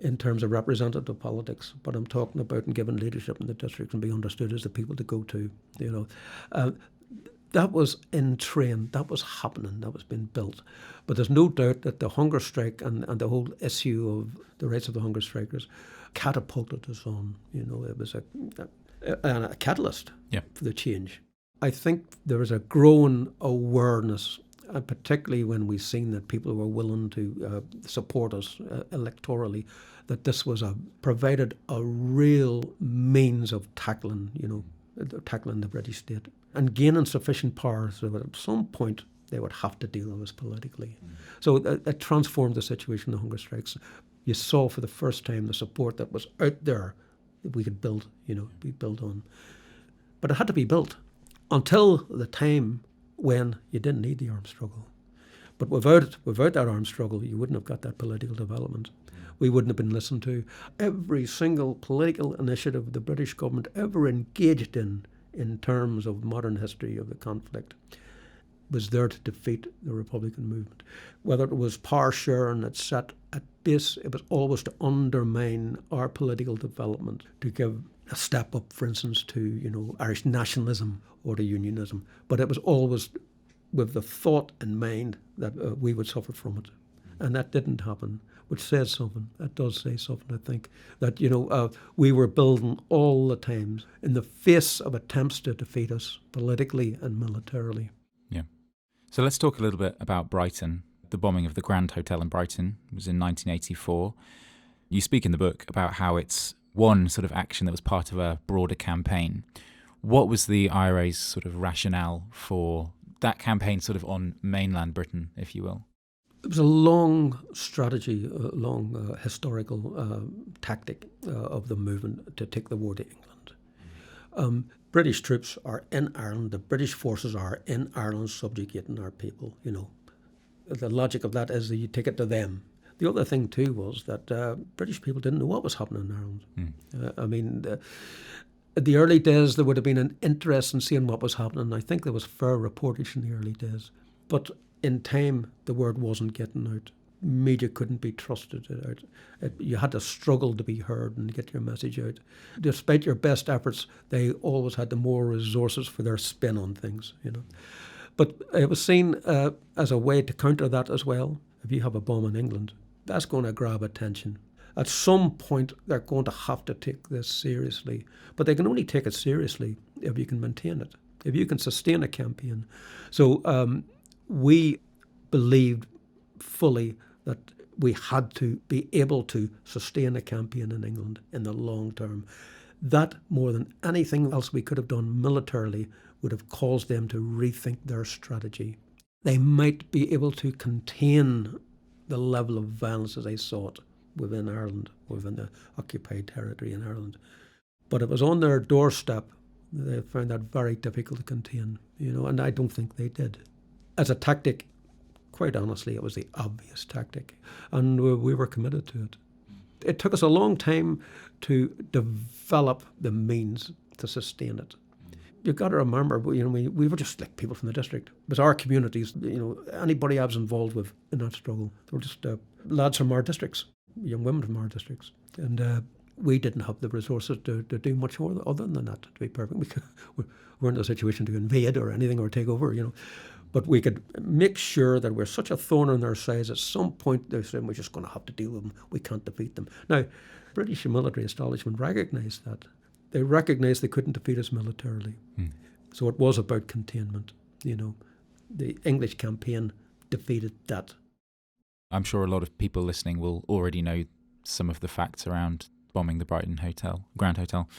in terms of representative politics, but I'm talking about giving leadership in the districts and be understood as the people to go to. That was in train, that was happening, that was being built. But there's no doubt that the hunger strike and the whole issue of the rights of the hunger strikers catapulted us on. It was a catalyst for the change. I think there was a growing awareness, and particularly when we've seen that people were willing to support us electorally, that this provided a real means of tackling the British state and gaining sufficient power so that at some point they would have to deal with us politically. So it transformed the situation of the hunger strikes. You saw for the first time the support that was out there that we could build, on. But it had to be built. Until the time when you didn't need the armed struggle. But without that armed struggle, you wouldn't have got that political development. We wouldn't have been listened to. Every single political initiative the British government ever engaged in terms of modern history of the conflict, was there to defeat the Republican movement. Whether it was power sharing that sat at base, it was always to undermine our political development, to give a step up, for instance, to Irish nationalism or to unionism. But it was always with the thought in mind that we would suffer from it. And that didn't happen, which says something. That does say something, I think, that, we were building all the times in the face of attempts to defeat us politically and militarily. Yeah. So let's talk a little bit about Brighton. The bombing of the Grand Hotel in Brighton was in 1984. You speak in the book about how it's one sort of action that was part of a broader campaign. What was the IRA's sort of rationale for that campaign sort of on mainland Britain, if you will? It was a long strategy, a long historical tactic of the movement to take the war to England. British troops are in Ireland, the British forces are in Ireland subjugating our people, The logic of that is that you take it to them. The other thing too was that British people didn't know what was happening in Ireland. The early days there would have been an interest in seeing what was happening. I think there was fair reportage in the early days. But in time, the word wasn't getting out. Media couldn't be trusted out. You had to struggle to be heard and get your message out. Despite your best efforts, they always had the more resources for their spin on things, But it was seen as a way to counter that as well. If you have a bomb in England, that's going to grab attention. At some point, they're going to have to take this seriously. But they can only take it seriously if you can maintain it, if you can sustain a campaign. So we believed fully that we had to be able to sustain a campaign in England in the long term. That, more than anything else we could have done militarily, would have caused them to rethink their strategy. They might be able to contain the level of violence as they sought within Ireland, within the occupied territory in Ireland. But it was on their doorstep. They found that very difficult to contain, and I don't think they did. As a tactic, quite honestly, it was the obvious tactic, and we were committed to it. It took us a long time to develop the means to sustain it. You've got to remember, we were just like people from the district. It was our communities, anybody I was involved with in that struggle. They were just lads from our districts, young women from our districts. And we didn't have the resources to do much more other than that, to be perfect. We weren't in a situation to invade or anything or take over, But we could make sure that we're such a thorn in their sides at some point they said we're just going to have to deal with them. We can't defeat them. Now, British military establishment recognised that. They recognised they couldn't defeat us militarily. So it was about containment. The English campaign defeated that. I'm sure a lot of people listening will already know some of the facts around bombing the Brighton Grand Hotel.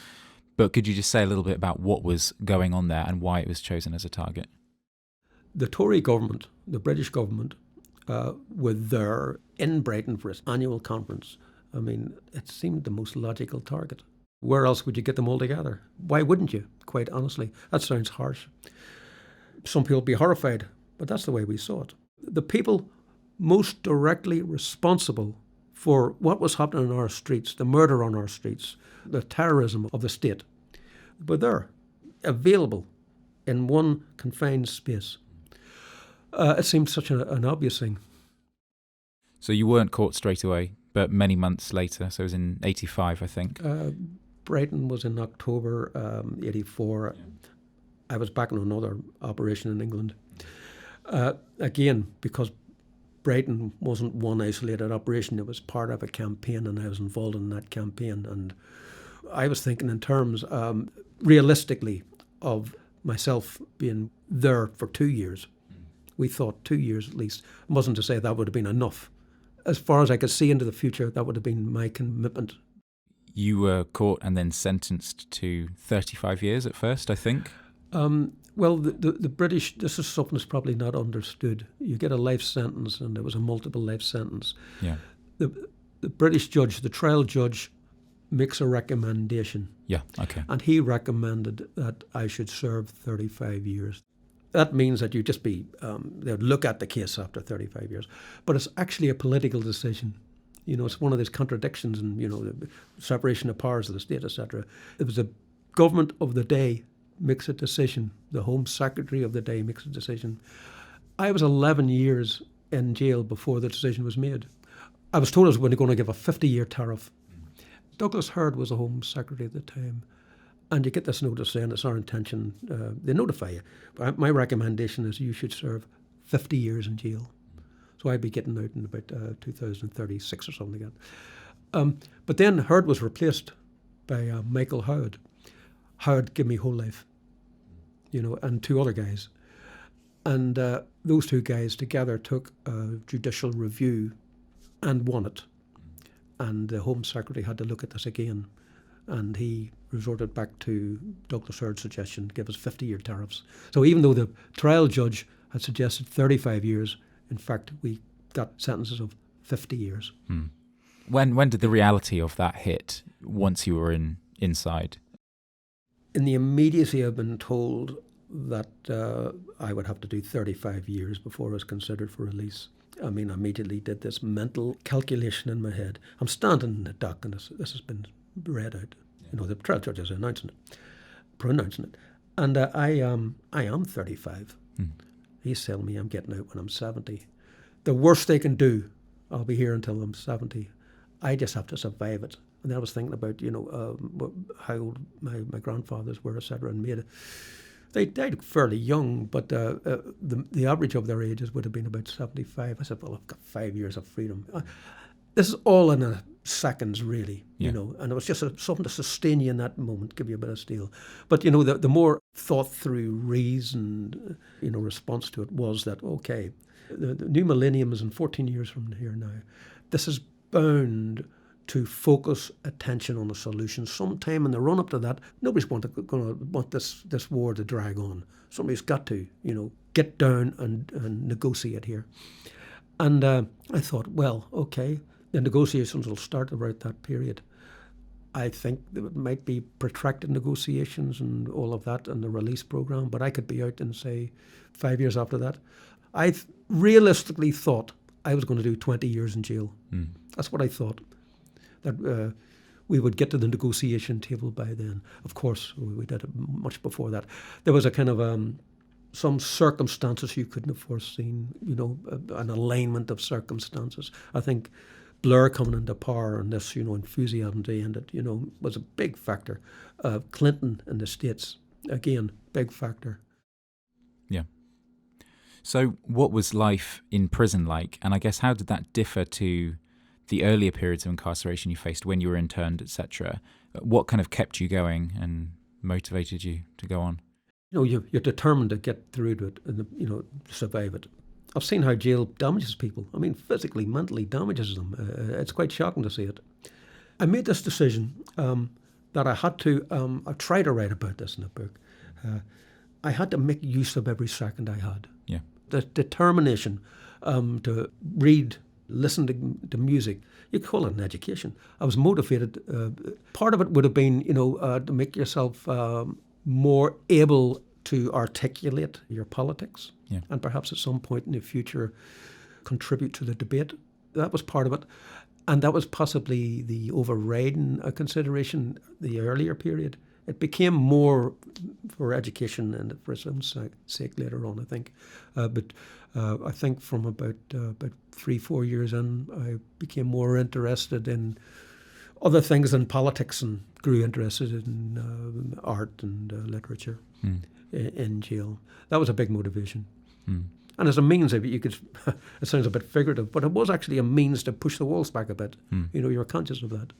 But could you just say a little bit about what was going on there and why it was chosen as a target? The Tory government, the British government, were there in Brighton for its annual conference. It seemed the most logical target. Where else would you get them all together? Why wouldn't you, quite honestly? That sounds harsh. Some people would be horrified, but that's the way we saw it. The people most directly responsible for what was happening on our streets, the murder on our streets, the terrorism of the state, were there, available in one confined space. It seemed such an obvious thing. So you weren't caught straight away, but many months later, so it was in 85, I think. Brighton was in October 84. Yeah. I was back in another operation in England. Again, because Brighton wasn't one isolated operation, it was part of a campaign, and I was involved in that campaign. And I was thinking in terms, realistically, of myself being there for 2 years. We thought 2 years at least. It wasn't to say that would have been enough. As far as I could see into the future, that would have been my commitment. You were caught and then sentenced to 35 years at first, I think? Well, the British, this is something that's probably not understood. You get a life sentence, and there was a multiple life sentence. Yeah. The British judge, the trial judge, makes a recommendation. Yeah, okay. And he recommended that I should serve 35 years. That means that you just be, they'd look at the case after 35 years. But it's actually a political decision. It's one of these contradictions and, the separation of powers of the state, etc. It was the government of the day makes a decision. The Home Secretary of the day makes a decision. I was 11 years in jail before the decision was made. I was told I was going to give a 50-year tariff. Douglas Hurd was the Home Secretary at the time. And you get this notice saying it's our intention, they notify you. But my recommendation is you should serve 50 years in jail. So I'd be getting out in about 2036 or something like that. But then Hurd was replaced by Michael Howard. Howard gave me whole life, and two other guys. And those two guys together took a judicial review and won it. And the Home Secretary had to look at this again. And he resorted back to Douglas Hurd's suggestion, give us 50-year tariffs. So even though the trial judge had suggested 35 years, in fact, we got sentences of 50 years. When did the reality of that hit once you were inside? In the immediacy, I've been told that I would have to do 35 years before I was considered for release. I immediately did this mental calculation in my head. I'm standing in the dock and this has been read out. The trial judge is pronouncing it. And I am 35. He's telling me I'm getting out when I'm 70. The worst they can do, I'll be here until I'm 70. I just have to survive it. And then I was thinking about, how old my grandfathers were, etc. And they died fairly young, but the average of their ages would have been about 75. I said, well, I've got 5 years of freedom. This is all in seconds, really, and it was just something to sustain you in that moment, give you a bit of steel. But, the more thought through, reasoned, response to it was that, okay, the new millennium is in 14 years from here now. This is bound to focus attention on a solution. Sometime in the run-up to that, nobody's going to want this war to drag on. Somebody's got to, get down and negotiate here. And I thought, well, okay, the negotiations will start about that period. I think there might be protracted negotiations and all of that and the release program, but I could be out in, say, 5 years after that. I realistically thought I was going to do 20 years in jail. That's what I thought, that we would get to the negotiation table by then. Of course, we did it much before that. There was a kind of some circumstances you couldn't have foreseen, an alignment of circumstances. I think Blair coming into power and this, enthusiasm to end it, was a big factor. Clinton in the States, again, big factor. Yeah. So what was life in prison like? And I guess how did that differ to the earlier periods of incarceration you faced when you were interned, etc.? What kind of kept you going and motivated you to go on? You're determined to get through to it and, survive it. I've seen how jail damages people. Physically, mentally damages them. It's quite shocking to see it. I made this decision that I had to, I tried to write about this in the book. I had to make use of every second I had. Yeah. The determination to read, listen to music. You could call it an education. I was motivated. Part of it would have been, to make yourself more able to articulate your politics, and perhaps at some point in the future contribute to the debate. That was part of it. And that was possibly the overriding consideration the earlier period. It became more for education and for its own sake later on, I think. But I think from about 3-4 years in, I became more interested in other things than politics and grew interested in art and literature in jail. That was a big motivation. And as a means, you could, it sounds a bit figurative, but it was actually a means to push the walls back a bit. You were conscious of that.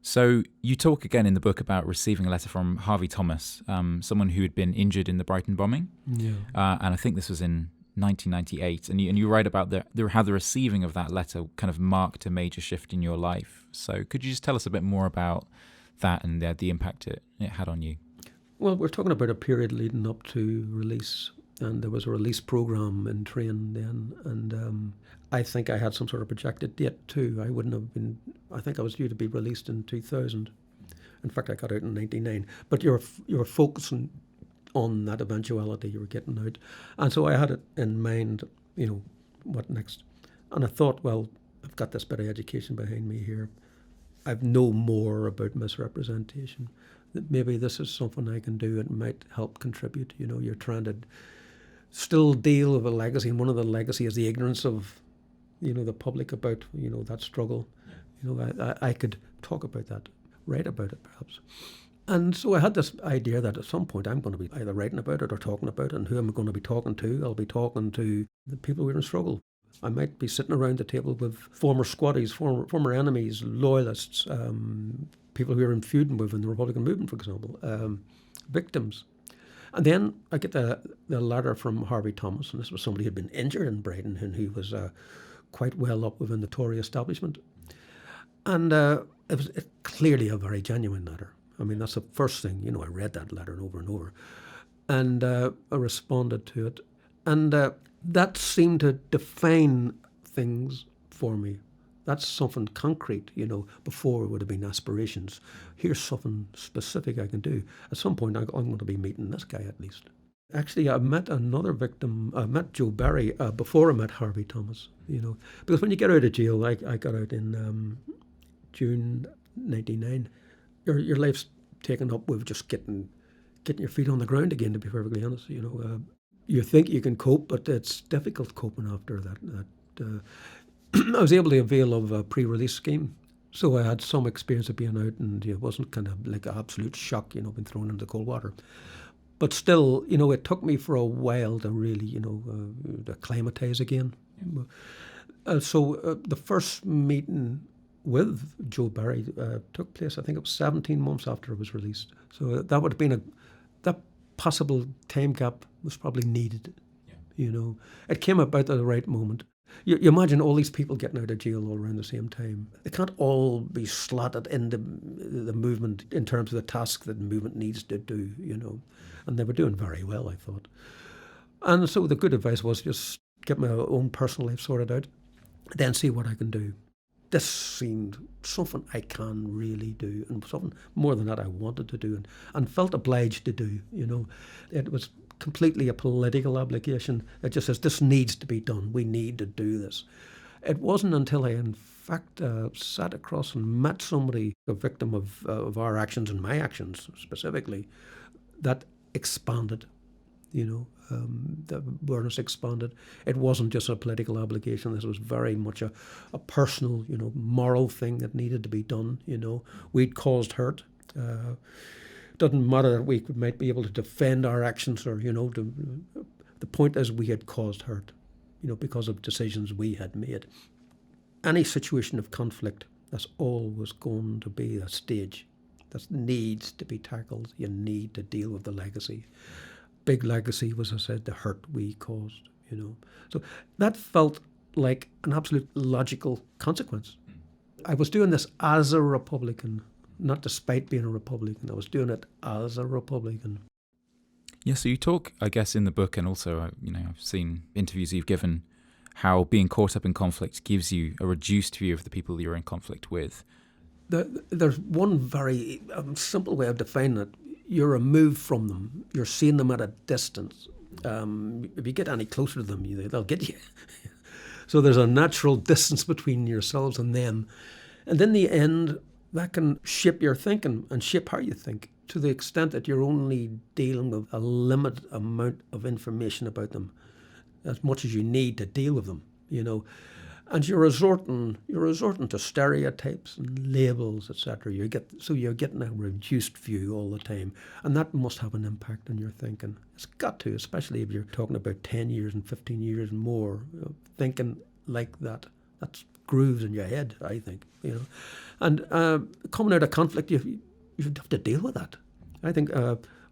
So you talk again in the book about receiving a letter from Harvey Thomas, someone who had been injured in the Brighton bombing. Yeah. And I think this was in 1998. And you write about how the receiving of that letter kind of marked a major shift in your life. So could you just tell us a bit more about that and the impact it had on you? Well, we're talking about a period leading up to release. And there was a release program in train then. And I think I had some sort of projected date too. I think I was due to be released in 2000. In fact, I got out in 99. But you're focusing on that eventuality you were getting out. And so I had it in mind, what next? And I thought, well, I've got this bit of education behind me here. I've know more about misrepresentation. That maybe this is something I can do and might help contribute. You're trying to still deal with a legacy, and one of the legacy is the ignorance of, the public about, that struggle. I could talk about that, write about it perhaps. And so I had this idea that at some point I'm going to be either writing about it or talking about it, and who am I going to be talking to? I'll be talking to the people who are in struggle. I might be sitting around the table with former squatties, former enemies, loyalists, people who are in feuding with in the Republican movement, for example, victims. And then I get the letter from Harvey Thomas, and this was somebody who had been injured in Brighton and who was quite well up within the Tory establishment. And it was clearly a very genuine letter. I mean, that's the first thing, I read that letter over and over. And I responded to it. And that seemed to define things for me. That's something concrete, before it would have been aspirations. Here's something specific I can do. At some point, I'm going to be meeting this guy at least. Actually, I met another victim. I met Joe Barry before I met Harvey Thomas, Because when you get out of jail, I got out in June 99. Your life's taken up with just getting your feet on the ground again, to be perfectly honest. You think you can cope, but it's difficult coping after that. I was able to avail of a pre-release scheme. So I had some experience of being out, and it wasn't kind of like an absolute shock, being thrown into cold water. But still, it took me for a while to really, to acclimatise again. So the first meeting with Joe Barry took place, I think it was 17 months after it was released. So that would have been that possible time gap was probably needed. Yeah. It came about at the right moment. You imagine all these people getting out of jail all around the same time. They can't all be slotted into the movement in terms of the task that the movement needs to do, And they were doing very well, I thought. And so the good advice was just get my own personal life sorted out, then see what I can do. This seemed something I can really do, and something more than that I wanted to do and felt obliged to do, It was completely a political obligation. It just says, this needs to be done. We need to do this. It wasn't until I, in fact, sat across and met somebody, a victim of our actions and my actions specifically, that expanded, the awareness expanded. It wasn't just a political obligation. This was very much a personal, moral thing that needed to be done. We'd caused hurt. Doesn't matter that we might be able to defend our actions or, the point is we had caused hurt, because of decisions we had made. Any situation of conflict, that's always going to be a stage that needs to be tackled. You need to deal with the legacy. Big legacy was, I said, the hurt we caused, So that felt like an absolute logical consequence. I was doing this as a Republican, not despite being a Republican. I was doing it as a Republican. Yeah, so you talk, I guess, in the book, and also, I've seen interviews you've given, how being caught up in conflict gives you a reduced view of the people you're in conflict with. There's one very simple way of defining it. You're removed from them. You're seeing them at a distance. If you get any closer to them, they'll get you. So there's a natural distance between yourselves and them. And in the end, that can shape your thinking and shape how you think to the extent that you're only dealing with a limited amount of information about them, as much as you need to deal with them, And you're resorting to stereotypes and labels, etc. You're getting a reduced view all the time, and that must have an impact on your thinking. It's got to, especially if you're talking about 10 years and 15 years and more, thinking like that. That's grooves in your head, I think, And coming out of conflict, you have to deal with that. I think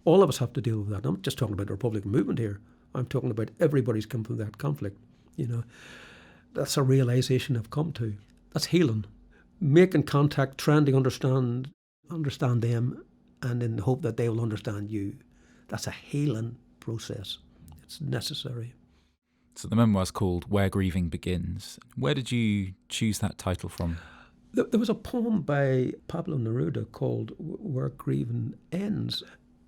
all of us have to deal with that. I'm not just talking about the Republican movement here. I'm talking about everybody's come through that conflict, That's a realisation I've come to. That's healing. Making contact, trying to understand them, and in the hope that they will understand you. That's a healing process. It's necessary. So the memoir's called Where Grieving Begins. Where did you choose that title from? There was a poem by Pablo Neruda called Where Grieving Ends.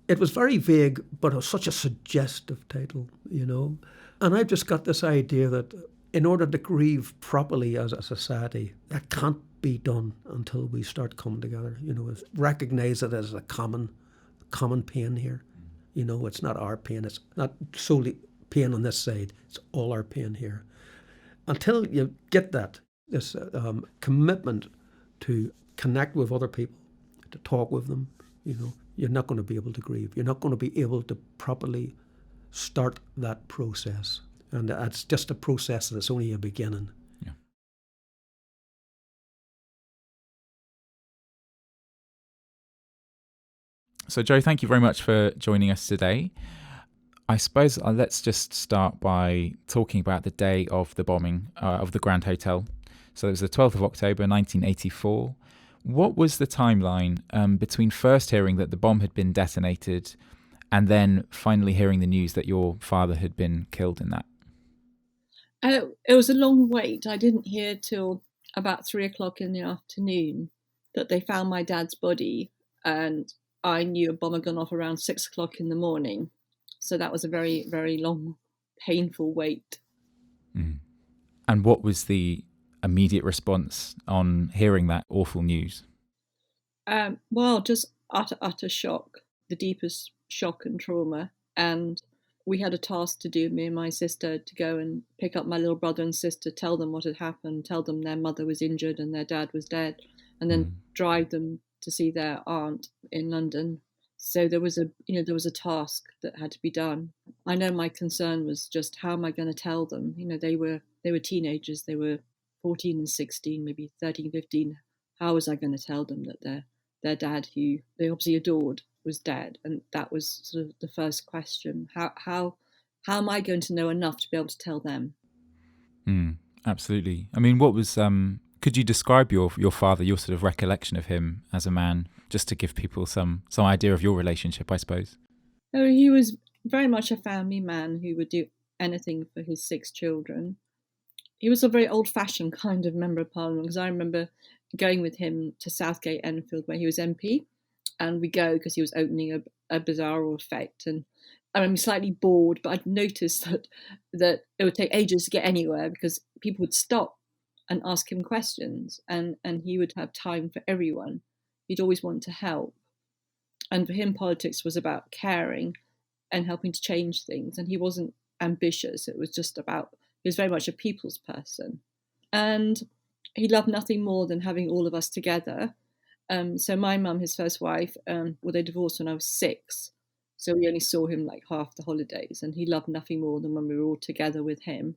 It was very vague, but it was such a suggestive title, And I've just got this idea that in order to grieve properly as a society, that can't be done until we start coming together. Recognize it as a common pain here. It's not our pain. It's not solely pain on this side. It's all our pain here. Until you get that, this commitment to connect with other people, to talk with them, you're not going to be able to grieve. You're not going to be able to properly start that process. And it's just a process that's only a beginning. Yeah. So, Joe, thank you very much for joining us today. I suppose let's just start by talking about the day of the bombing of the Grand Hotel. So it was the 12th of October, 1984. What was the timeline between first hearing that the bomb had been detonated and then finally hearing the news that your father had been killed in that? It was a long wait. I didn't hear till about 3:00 in the afternoon that they found my dad's body, and I knew a bomb had gone off around 6:00 in the morning. So that was a very, very long, painful wait. Mm. And what was the immediate response on hearing that awful news? Well, just utter shock, the deepest shock and trauma. And we had a task to do, me and my sister, to go and pick up my little brother and sister, tell them what had happened, tell them their mother was injured and their dad was dead, and then drive them to see their aunt in London. So there was a task that had to be done. I know my concern was just, how am I going to tell them? They were teenagers. They were 14 and 16, maybe 13, 15. How was I going to tell them that their dad, who they obviously adored, was dead? And that was sort of the first question. How am I going to know enough to be able to tell them? Absolutely. I mean, what was could you describe your father, your sort of recollection of him as a man, just to give people some idea of your relationship, I suppose? Oh, he was very much a family man who would do anything for his 6 children. He was a very old-fashioned kind of member of Parliament, because I remember going with him to Southgate Enfield, where he was MP, and we go because he was opening a bizarre effect, and I remember slightly bored, but I'd noticed that it would take ages to get anywhere because people would stop and ask him questions, and he would have time for everyone. He'd always want to help. And for him, politics was about caring and helping to change things. And he wasn't ambitious. It was just about, he was very much a people's person. And he loved nothing more than having all of us together. So my mum, his first wife, they divorced when I was 6. So we only saw him like half the holidays. And he loved nothing more than when we were all together with him.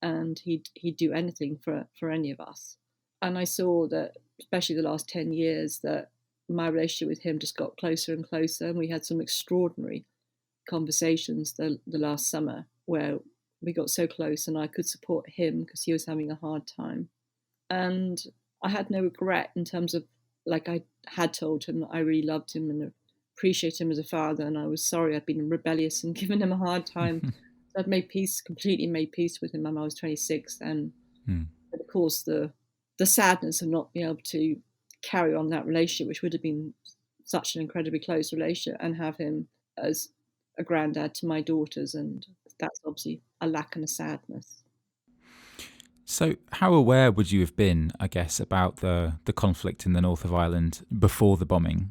And he'd do anything for any of us. And I saw that, especially the last 10 years, that my relationship with him just got closer and closer. And we had some extraordinary conversations the last summer where we got so close and I could support him because he was having a hard time. And I had no regret in terms of, like, I had told him that I really loved him and appreciated him as a father. And I was sorry I'd been rebellious and given him a hard time. So I'd completely made peace with him when I was 26. And but of course, the sadness of not being able to carry on that relationship, which would have been such an incredibly close relationship, and have him as a granddad to my daughters. And that's obviously a lack and a sadness. So how aware would you have been, I guess, about the conflict in the north of Ireland before the bombing?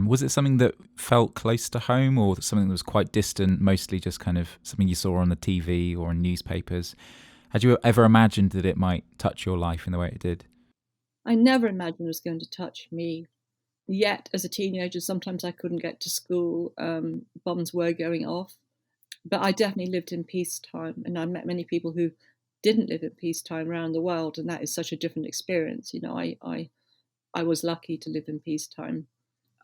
Was it something that felt close to home, or something that was quite distant, mostly just kind of something you saw on the TV or in newspapers? Had you ever imagined that it might touch your life in the way it did? I never imagined it was going to touch me. Yet, as a teenager, sometimes I couldn't get to school. Bombs were going off. But I definitely lived in peacetime, and I met many people who didn't live in peacetime around the world, and that is such a different experience. I was lucky to live in peacetime.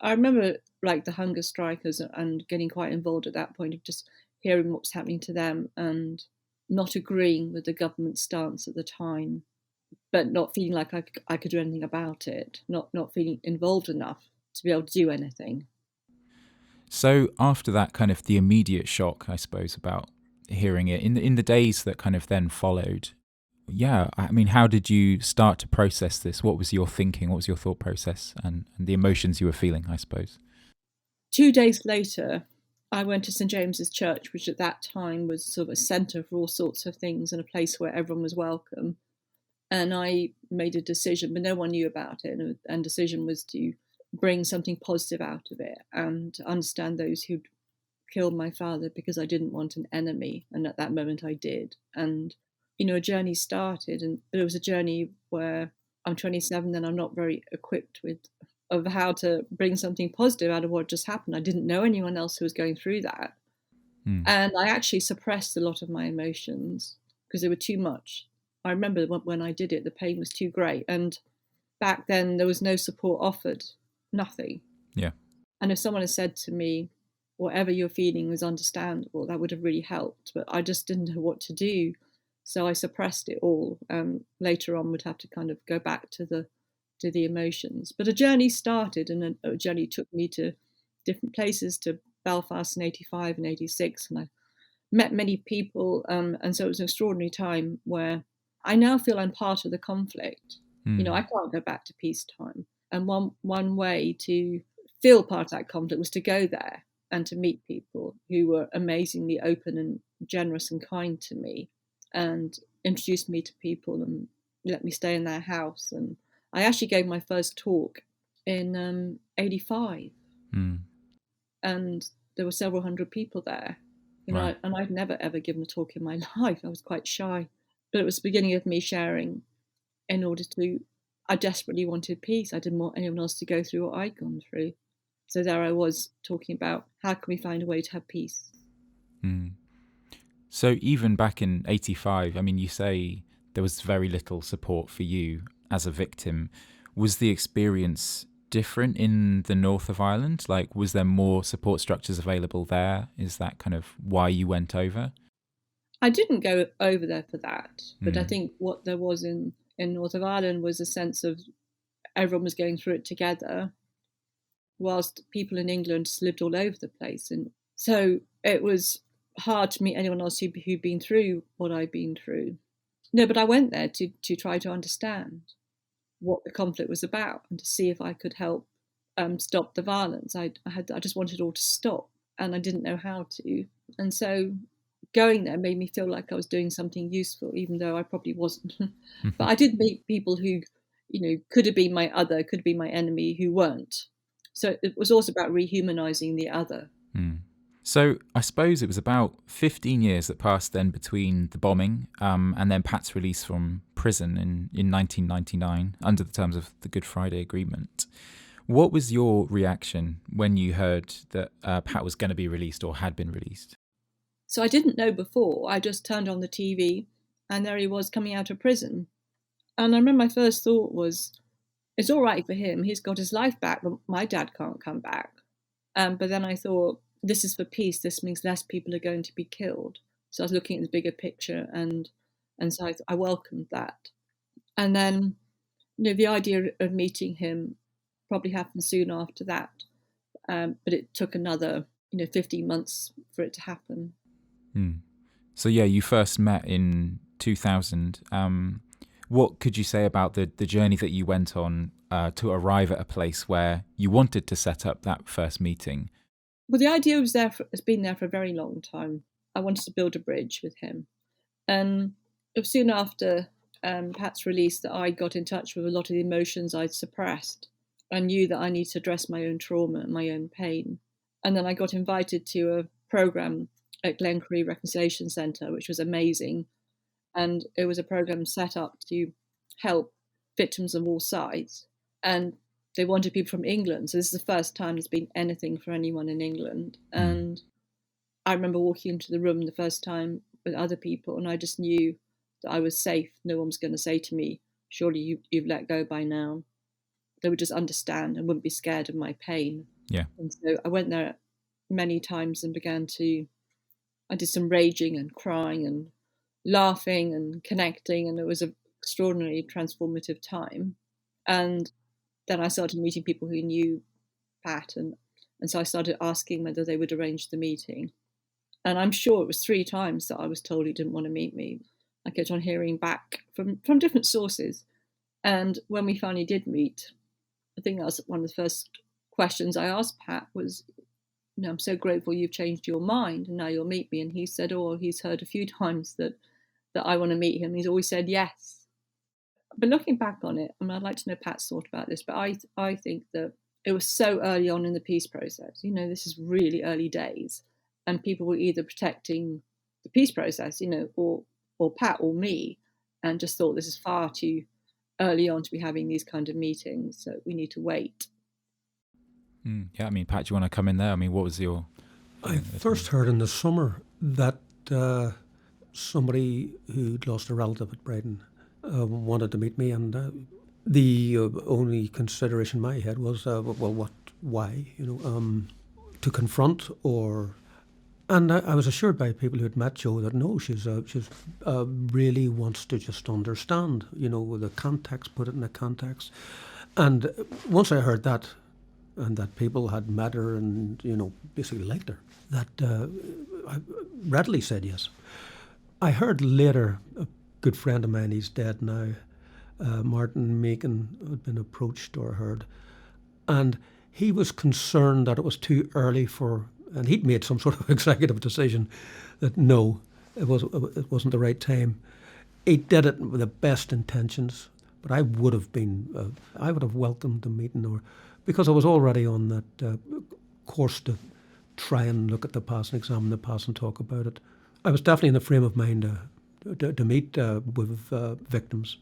I remember, like, the hunger strikers and getting quite involved at that point, of just hearing what was happening to them and not agreeing with the government stance at the time, but not feeling like I could do anything about it, not feeling involved enough to be able to do anything. So after that, kind of the immediate shock, I suppose, about hearing it, in the days that kind of then followed, yeah, I mean, how did you start to process this? What was your thinking? What was your thought process and the emotions you were feeling, I suppose? 2 days later, I went to St James's Church, which at that time was sort of a centre for all sorts of things and a place where everyone was welcome. And I made a decision, but no one knew about it. And the decision was to bring something positive out of it and to understand those who'd killed my father, because I didn't want an enemy. And at that moment I did. And, a journey started. But it was a journey where I'm 27 and I'm not very equipped of how to bring something positive out of what just happened. I didn't know anyone else who was going through that. And I actually suppressed a lot of my emotions because they were too much. I remember when I did it, the pain was too great. And back then there was no support offered, nothing. Yeah. And if someone had said to me, whatever you're feeling is understandable, that would have really helped. But I just didn't know what to do. So I suppressed it all. Later on would have to kind of go back to the emotions. But a journey started, and a journey took me to different places, to Belfast in 85 and 86. And I met many people. And so it was an extraordinary time where I now feel I'm part of the conflict. I can't go back to peacetime. And one way to feel part of that conflict was to go there and to meet people who were amazingly open and generous and kind to me, and introduced me to people and let me stay in their house. And I actually gave my first talk in 85. And there were several hundred people there. Right. And I'd never, ever given a talk in my life. I was quite shy. But it was the beginning of me sharing I desperately wanted peace. I didn't want anyone else to go through what I'd gone through. So there I was talking about how can we find a way to have peace. So even back in 85, I mean, you say there was very little support for you as a victim. Was the experience different in the north of Ireland? Like, was there more support structures available there? Is that kind of why you went over? I didn't go over there for that, but I think what there was in north of Ireland was a sense of everyone was going through it together, whilst people in England lived all over the place. And so it was hard to meet anyone else who'd been through what I'd been through. No, but I went there to try to understand what the conflict was about and to see if I could help stop the violence. I just wanted it all to stop, and I didn't know how to. And so going there made me feel like I was doing something useful, even though I probably wasn't. But I did meet people who, could have been my other, could be my enemy, who weren't. So it was also about rehumanizing the other. So I suppose it was about 15 years that passed then between the bombing and then Pat's release from prison in 1999 under the terms of the Good Friday Agreement. What was your reaction when you heard that Pat was going to be released or had been released? So I didn't know before. I just turned on the TV and there he was coming out of prison. And I remember my first thought was, it's all right for him. He's got his life back, but my dad can't come back. But then I thought, this is for peace. This means less people are going to be killed. So I was looking at the bigger picture, and so I welcomed that. And then, the idea of meeting him probably happened soon after that. But it took another, 15 months for it to happen. So yeah, you first met in 2000. What could you say about the journey that you went on to arrive at a place where you wanted to set up that first meeting? Well, the idea has been there for a very long time. I wanted to build a bridge with him. And it was soon after Pat's release that I got in touch with a lot of the emotions I'd suppressed. I knew that I needed to address my own trauma and my own pain. And then I got invited to a programme at Glencree Reconciliation Centre, which was amazing. And it was a programme set up to help victims of all sides. And they wanted people from England. So this is the first time there's been anything for anyone in England. And I remember walking into the room the first time with other people, and I just knew that I was safe. No one was going to say to me, surely you've let go by now. They would just understand and wouldn't be scared of my pain. Yeah. And so I went there many times and I did some raging and crying and laughing and connecting, and it was an extraordinarily transformative time. And then I started meeting people who knew Pat, and so I started asking whether they would arrange the meeting. And I'm sure it was 3 times that I was told he didn't want to meet me. I kept on hearing back from different sources. And when we finally did meet, I think that was one of the first questions I asked Pat was, I'm so grateful you've changed your mind and now you'll meet me. And he said, he's heard a few times that I want to meet him. He's always said yes. But looking back on it, I'd like to know Pat's thought about this, but I think that it was so early on in the peace process. This is really early days, and people were either protecting the peace process, or Pat or me, and just thought this is far too early on to be having these kind of meetings, so we need to wait. Yeah, Pat, do you want to come in there? What was your... I first heard in the summer that somebody who'd lost a relative at Brighton wanted to meet me, and the only consideration in my head was, why, to confront or... And I was assured by people who had met Jo that no, she's really wants to just understand, with the context, put it in a context. And once I heard that, and that people had met her and, basically liked her, that I readily said yes. I heard later, a good friend of mine, he's dead now, Martin Macon, had been approached or heard, and he was concerned that it was too early and he'd made some sort of executive decision that no, it wasn't the right time. He did it with the best intentions, but I would have welcomed the meeting, because I was already on that course to try and look at the past and examine the past and talk about it. I was definitely in the frame of mind to meet with victims.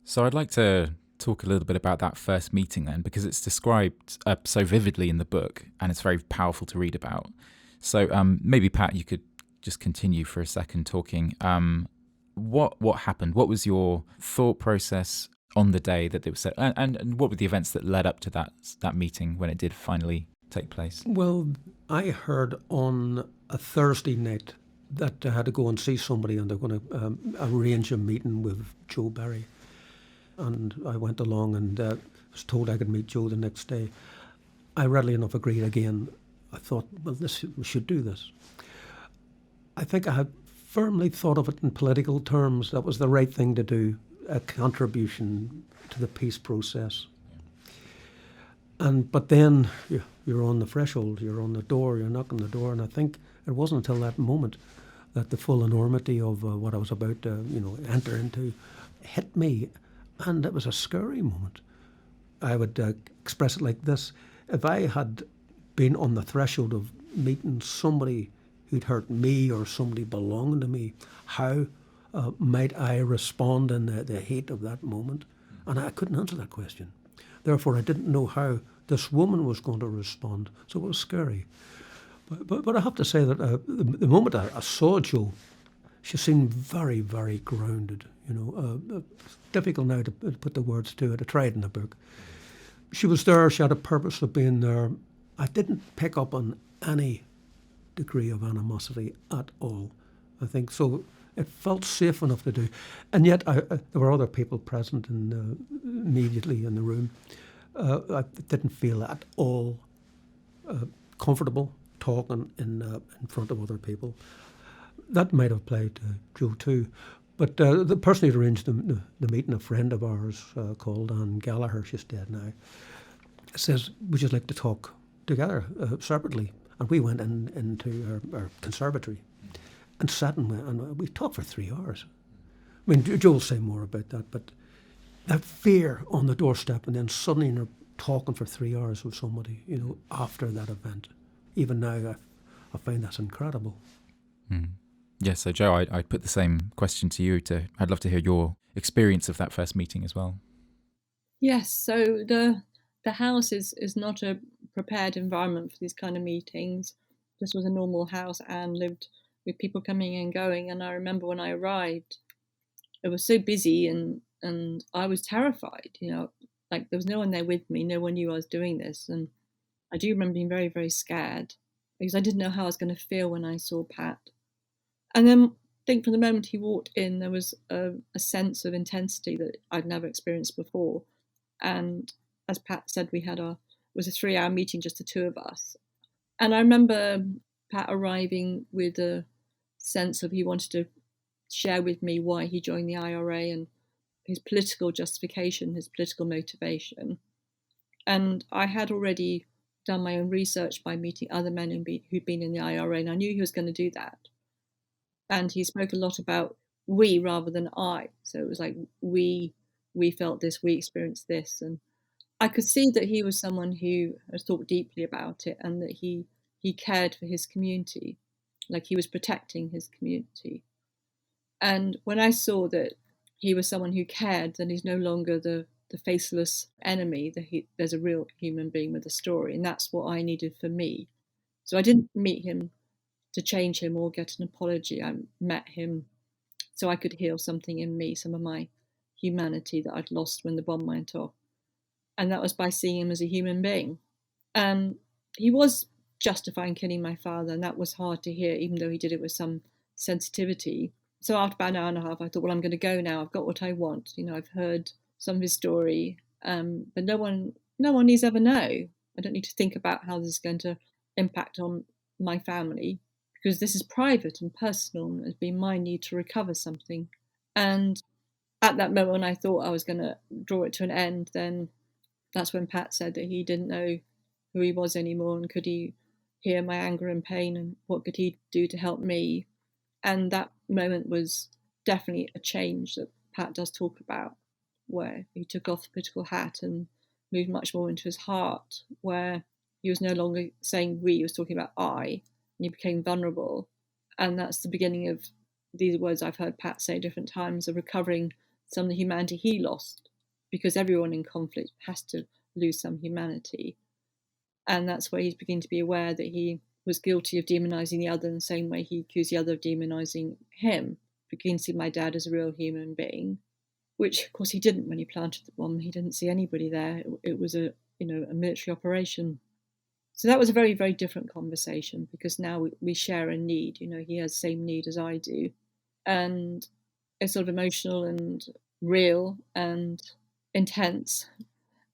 So I'd like to talk a little bit about that first meeting then, because it's described so vividly in the book and it's very powerful to read about. So maybe, Pat, you could just continue for a second talking. What happened? What was your thought process on the day that it was said? And what were the events that led up to that meeting when it did finally take place? Well, I heard on a Thursday night that I had to go and see somebody and they're going to arrange a meeting with Jo Berry. And I went along and was told I could meet Jo the next day. I readily enough agreed again. I thought, well, we should do this. I think I had firmly thought of it in political terms. That was the right thing to do, a contribution to the peace process. But then you're on the threshold, you're on the door, you're knocking the door, and I think it wasn't until that moment that the full enormity of what I was about to, enter into hit me, and it was a scary moment. I would express it like this: if I had been on the threshold of meeting somebody who'd hurt me or somebody belonging to me, how might I respond in the heat of that moment? And I couldn't answer that question. Therefore, I didn't know how this woman was going to respond, so it was scary. But I have to say that the moment I saw Jo, she seemed very, very grounded. Difficult now to put the words to it. I tried in the book. She was there. She had a purpose of being there. I didn't pick up on any degree of animosity at all. I think so. It felt safe enough to do, and yet there were other people present immediately in the room. I didn't feel at all comfortable talking in front of other people. That might have applied to Jo too. But the person who arranged the meeting, a friend of ours called Anne Gallagher, she's dead now, says, would you like to talk together separately? And we went into our conservatory and sat and we talked for 3 hours. Jo will say more about that, but that fear on the doorstep and then suddenly you're talking for 3 hours with somebody, after that event. Even now, I find that's incredible. Yeah, so Jo, I'd put the same question to you. I'd love to hear your experience of that first meeting as well. Yes, so the house is not a prepared environment for these kind of meetings. This was a normal house and lived with people coming and going. And I remember when I arrived, it was so busy and I was terrified, like there was no one there with me. No one knew I was doing this. And I do remember being very, very scared because I didn't know how I was going to feel when I saw Pat. And then I think from the moment he walked in, there was a sense of intensity that I'd never experienced before. And as Pat said, it was a 3-hour meeting, just the two of us. And I remember Pat arriving with a sense of he wanted to share with me why he joined the IRA and his political justification, his political motivation. And I had already done my own research by meeting other men who'd been in the IRA, and I knew he was going to do that. And he spoke a lot about we rather than I. So it was like we felt this, we experienced this. And I could see that he was someone who had thought deeply about it, and that he cared for his community, like he was protecting his community. And when I saw that he was someone who cared, then he's no longer the faceless enemy, there's a real human being with a story. And that's what I needed for me. So I didn't meet him to change him or get an apology. I met him so I could heal something in me, some of my humanity that I'd lost when the bomb went off. And that was by seeing him as a human being. He was justifying killing my father, and that was hard to hear, even though he did it with some sensitivity. So after about an hour and a half, I thought, well, I'm going to go now. I've got what I want. I've heard some of his story, but no one needs to ever know. I don't need to think about how this is going to impact on my family, because this is private and personal, and it's been my need to recover something. And at that moment, when I thought I was going to draw it to an end, then that's when Pat said that he didn't know who he was anymore, and could he hear my anger and pain, and what could he do to help me. And that moment was definitely a change that Pat does talk about, where he took off the political hat and moved much more into his heart, where he was no longer saying we, he was talking about I, and he became vulnerable. And that's the beginning of these words I've heard Pat say different times, of recovering some of the humanity he lost, because everyone in conflict has to lose some humanity. And that's where he's beginning to be aware that he was guilty of demonizing the other in the same way he accused the other of demonizing him. Beginning to see my dad as a real human being, which of course he didn't when he planted the bomb. He didn't see anybody there. It was a military operation. So that was a very, very different conversation, because now we share a need. He has the same need as I do, and it's sort of emotional and real and intense.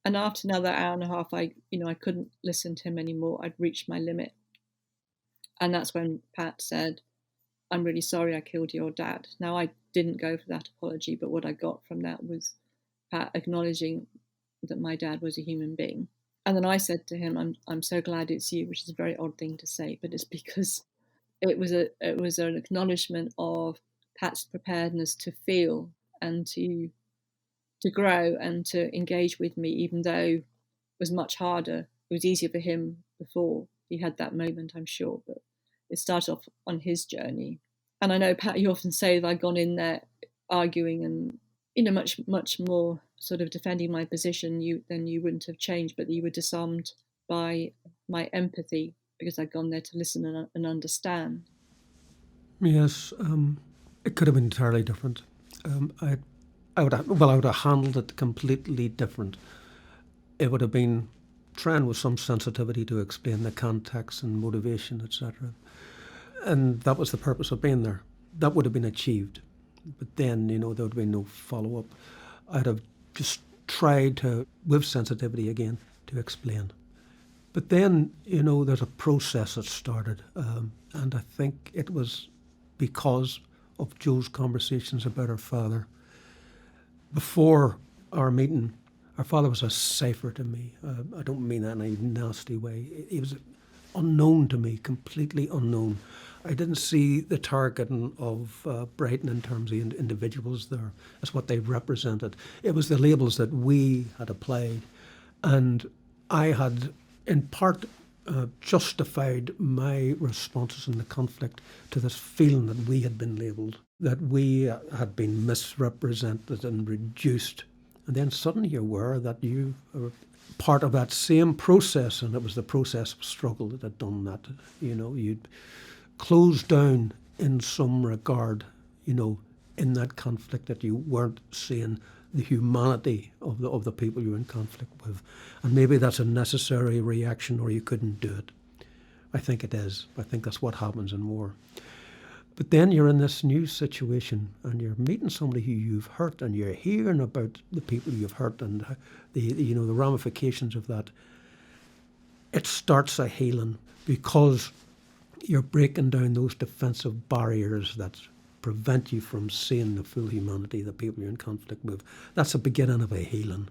And after another hour and a half, I couldn't listen to him anymore. I'd reached my limit. And that's when Pat said, I'm really sorry I killed your dad. Now, I didn't go for that apology, but what I got from that was Pat acknowledging that my dad was a human being. And then I said to him, I'm so glad it's you, which is a very odd thing to say, but it's because it was an acknowledgement of Pat's preparedness to feel and to grow and to engage with me, even though it was much harder. It was easier for him before he had that moment, I'm sure, but it started off on his journey. And I know, Pat, you often say that I'd gone in there arguing and, much, much more sort of defending my position, then you wouldn't have changed, but you were disarmed by my empathy, because I'd gone there to listen and understand. Yes, it could have been entirely different. I would have handled it completely different. It would have been trying with some sensitivity to explain the context and motivation, etc. And that was the purpose of being there. That would have been achieved. But then, there would have been no follow-up. I'd have just tried to, with sensitivity again, to explain. But then, there's a process that started. And I think it was because of Joe's conversations about her father. Before our meeting, our father was a cipher to me. I don't mean that in a nasty way. He was unknown to me, completely unknown. I didn't see the targeting of Brighton in terms of individuals there as what they represented. It was the labels that we had applied. And I had, in part, justified my responses in the conflict to this feeling that we had been labelled, that we had been misrepresented and reduced. And then suddenly you're aware that you are part of that same process, and it was the process of struggle that had done that. You'd closed down in some regard, in that conflict, that you weren't seeing the humanity of the people you're in conflict with. And maybe that's a necessary reaction, or you couldn't do it. I think it is. I think that's what happens in war. But then you're in this new situation, and you're meeting somebody who you've hurt, and you're hearing about the people you've hurt and the ramifications of that. It starts a healing, because you're breaking down those defensive barriers that prevent you from seeing the full humanity of the people you're in conflict with. That's the beginning of a healing.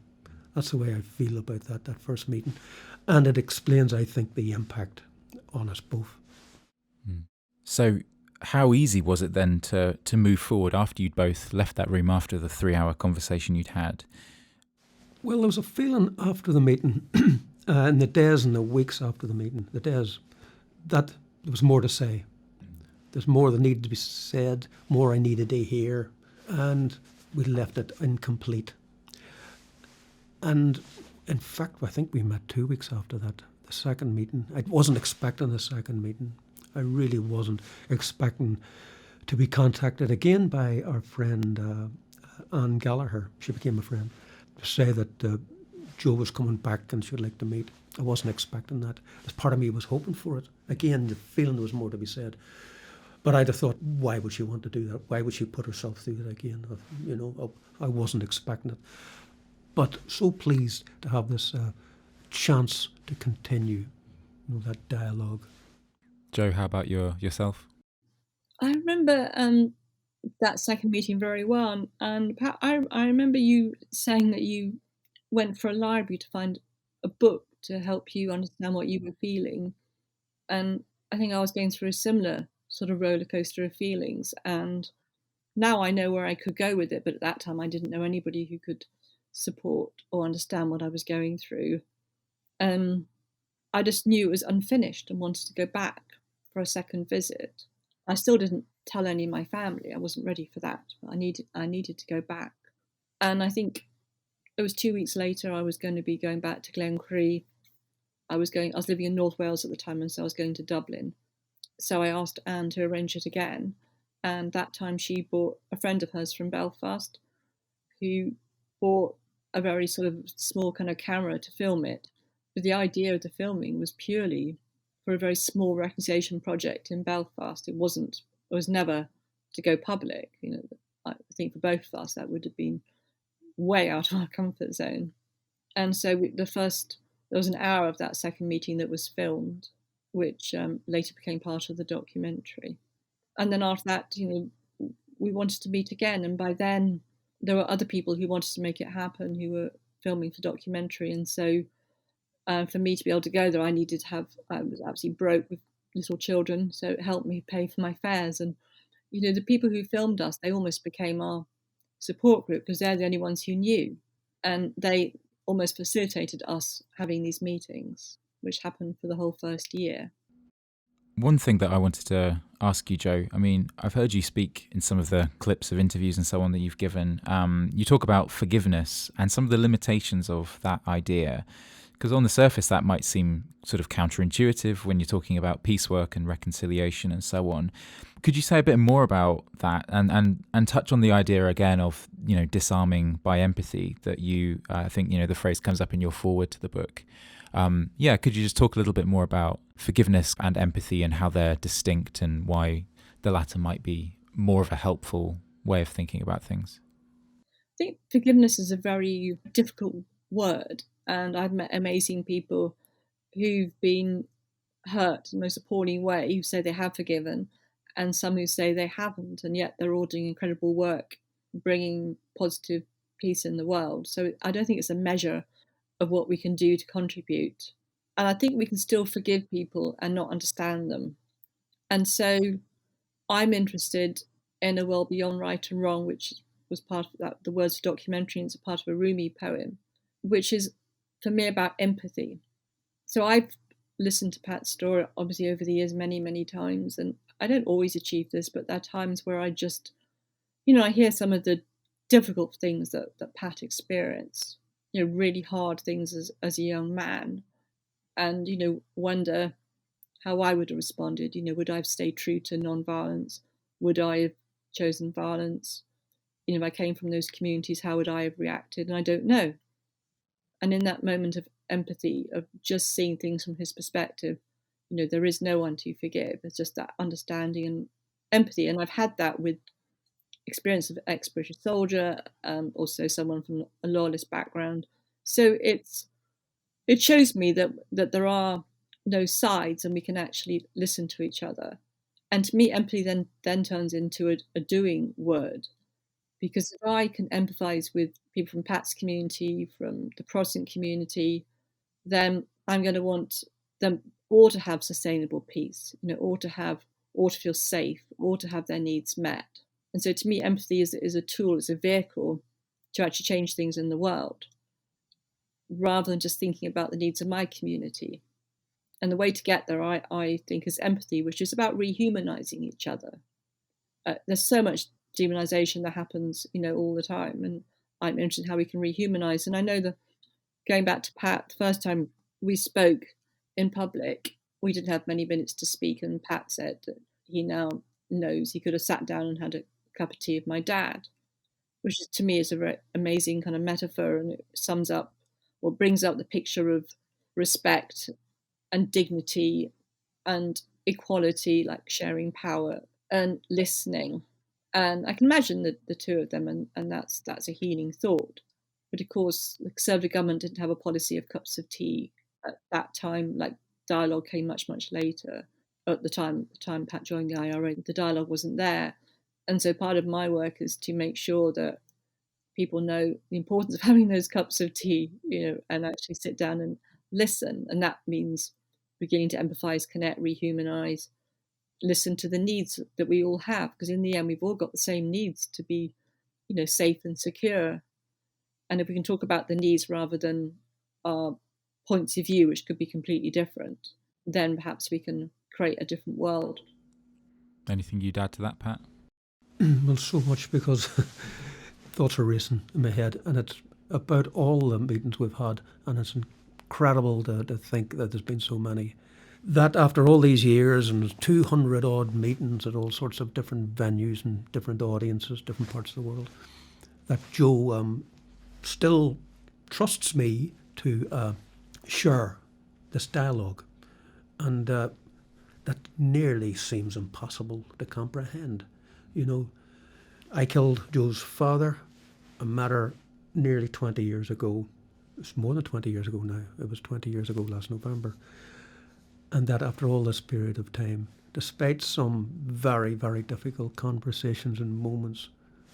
That's the way I feel about that first meeting. And it explains, I think, the impact on us both. So how easy was it then to move forward after you'd both left that room after the 3-hour conversation you'd had? Well, there was a feeling after the meeting, in the days and the weeks after the meeting, that there was more to say. There's more that needed to be said, more I needed to hear, and we left it incomplete. And in fact, I think we met 2 weeks after that, the second meeting. I wasn't expecting the second meeting. I really wasn't expecting to be contacted again by our friend Anne Gallagher. She became a friend, to say that Joe was coming back and she'd like to meet. I wasn't expecting that. As part of me was hoping for it. Again, the feeling there was more to be said. But I'd have thought, why would she want to do that? Why would she put herself through that again? I wasn't expecting it. But so pleased to have this chance to continue that dialogue. Joe, how about yourself? I remember that second meeting very well, and I remember you saying that you went for a library to find a book to help you understand what you were feeling, and I think I was going through a similar sort of roller coaster of feelings, and now I know where I could go with it, but at that time I didn't know anybody who could support or understand what I was going through. I just knew it was unfinished and wanted to go back for a second visit. I still didn't tell any of my family. I wasn't ready for that. But I needed to go back. And I think it was 2 weeks later, I was going to be going back to Glencree. I was living in North Wales at the time, and so I was going to Dublin. So I asked Anne to arrange it again. And that time she bought a friend of hers from Belfast who bought a very sort of small kind of camera to film it. But the idea of the filming was purely for a very small reconciliation project in Belfast. It was never to go public. I think for both of us that would have been way out of our comfort zone. And so there was an hour of that second meeting that was filmed, which later became part of the documentary. And then after that, we wanted to meet again. And by then there were other people who wanted to make it happen, who were filming for documentary. And so for me to be able to go there, I was absolutely broke with little children. So it helped me pay for my fares. And, the people who filmed us, they almost became our support group because they're the only ones who knew. And they almost facilitated us having these meetings, which happened for the whole first year. One thing that I wanted to ask you, Joe, I mean, I've heard you speak in some of the clips of interviews and so on that you've given. You talk about forgiveness and some of the limitations of that idea. Because on the surface, that might seem sort of counterintuitive when you're talking about peace work and reconciliation and so on. Could you say a bit more about that and touch on the idea again of, disarming by empathy that I think, the phrase comes up in your foreword to the book. Could you just talk a little bit more about forgiveness and empathy and how they're distinct and why the latter might be more of a helpful way of thinking about things? I think forgiveness is a very difficult word. And I've met amazing people who've been hurt in the most appalling way, who say they have forgiven, and some who say they haven't, and yet they're all doing incredible work, bringing positive peace in the world. So I don't think it's a measure of what we can do to contribute. And I think we can still forgive people and not understand them. And so I'm interested in a world beyond right and wrong, which was part of that, the words of the documentary, and it's a part of a Rumi poem, which is for me about empathy. So I've listened to Pat's story obviously over the years many, many times, and I don't always achieve this, but there are times where I just, I hear some of the difficult things that Pat experienced, really hard things as a young man, and, wonder how I would have responded. Would I have stayed true to non-violence? Would I have chosen violence? If I came from those communities, how would I have reacted? And I don't know. And in that moment of empathy, of just seeing things from his perspective, there is no one to forgive. It's just that understanding and empathy. And I've had that with experience of ex-British soldier, also someone from a loyalist background. So it shows me that there are no sides and we can actually listen to each other. And to me, empathy then turns into a doing word. Because if I can empathise with people from Pat's community, from the Protestant community, then I'm going to want them all to have sustainable peace, all to feel safe, all to have their needs met. And so to me, empathy is a tool, it's a vehicle to actually change things in the world, rather than just thinking about the needs of my community. And the way to get there, I think, is empathy, which is about rehumanizing each other. There's so much demonization that happens, all the time. And I'm interested in how we can rehumanize. And I know that going back to Pat, the first time we spoke in public, we didn't have many minutes to speak. And Pat said that he now knows he could have sat down and had a cup of tea with my dad, which to me is a very amazing kind of metaphor. And it sums up or brings up the picture of respect and dignity and equality, like sharing power and listening. And I can imagine the two of them, and that's a healing thought. But of course, the Conservative government didn't have a policy of cups of tea at that time. Like, dialogue came much, much later. At the time Pat joined the IRA, the dialogue wasn't there. And so part of my work is to make sure that people know the importance of having those cups of tea, and actually sit down and listen. And that means beginning to empathize, connect, rehumanize, listen to the needs that we all have, because in the end, we've all got the same needs to be, safe and secure. And if we can talk about the needs rather than our points of view, which could be completely different, then perhaps we can create a different world. Anything you'd add to that, Pat? Well, so much, because thoughts are racing in my head, and it's about all the meetings we've had, and it's incredible to think that there's been so many. That after all these years and 200 odd meetings at all sorts of different venues and different audiences, different parts of the world, that Joe still trusts me to share this dialogue. And that nearly seems impossible to comprehend. I killed Joe's father a matter nearly 20 years ago. It's more than 20 years ago now. It was 20 years ago last November. And that after all this period of time, despite some very, very difficult conversations and moments,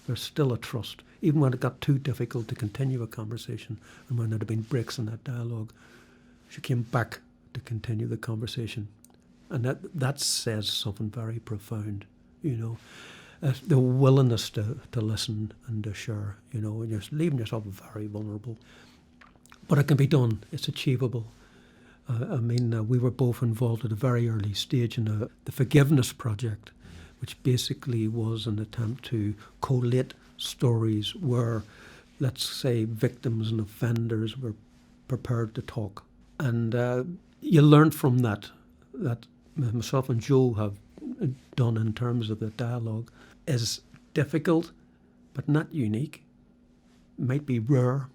there's still a trust. Even when it got too difficult to continue a conversation, and when there had been breaks in that dialogue, she came back to continue the conversation. And that says something very profound, the willingness to listen and to share, and you're leaving yourself very vulnerable. But it can be done. It's achievable. We were both involved at a very early stage in the Forgiveness Project, which basically was an attempt to collate stories where, let's say, victims and offenders were prepared to talk. And you learned from that myself and Joe have done in terms of the dialogue is difficult, but not unique. It might be rare,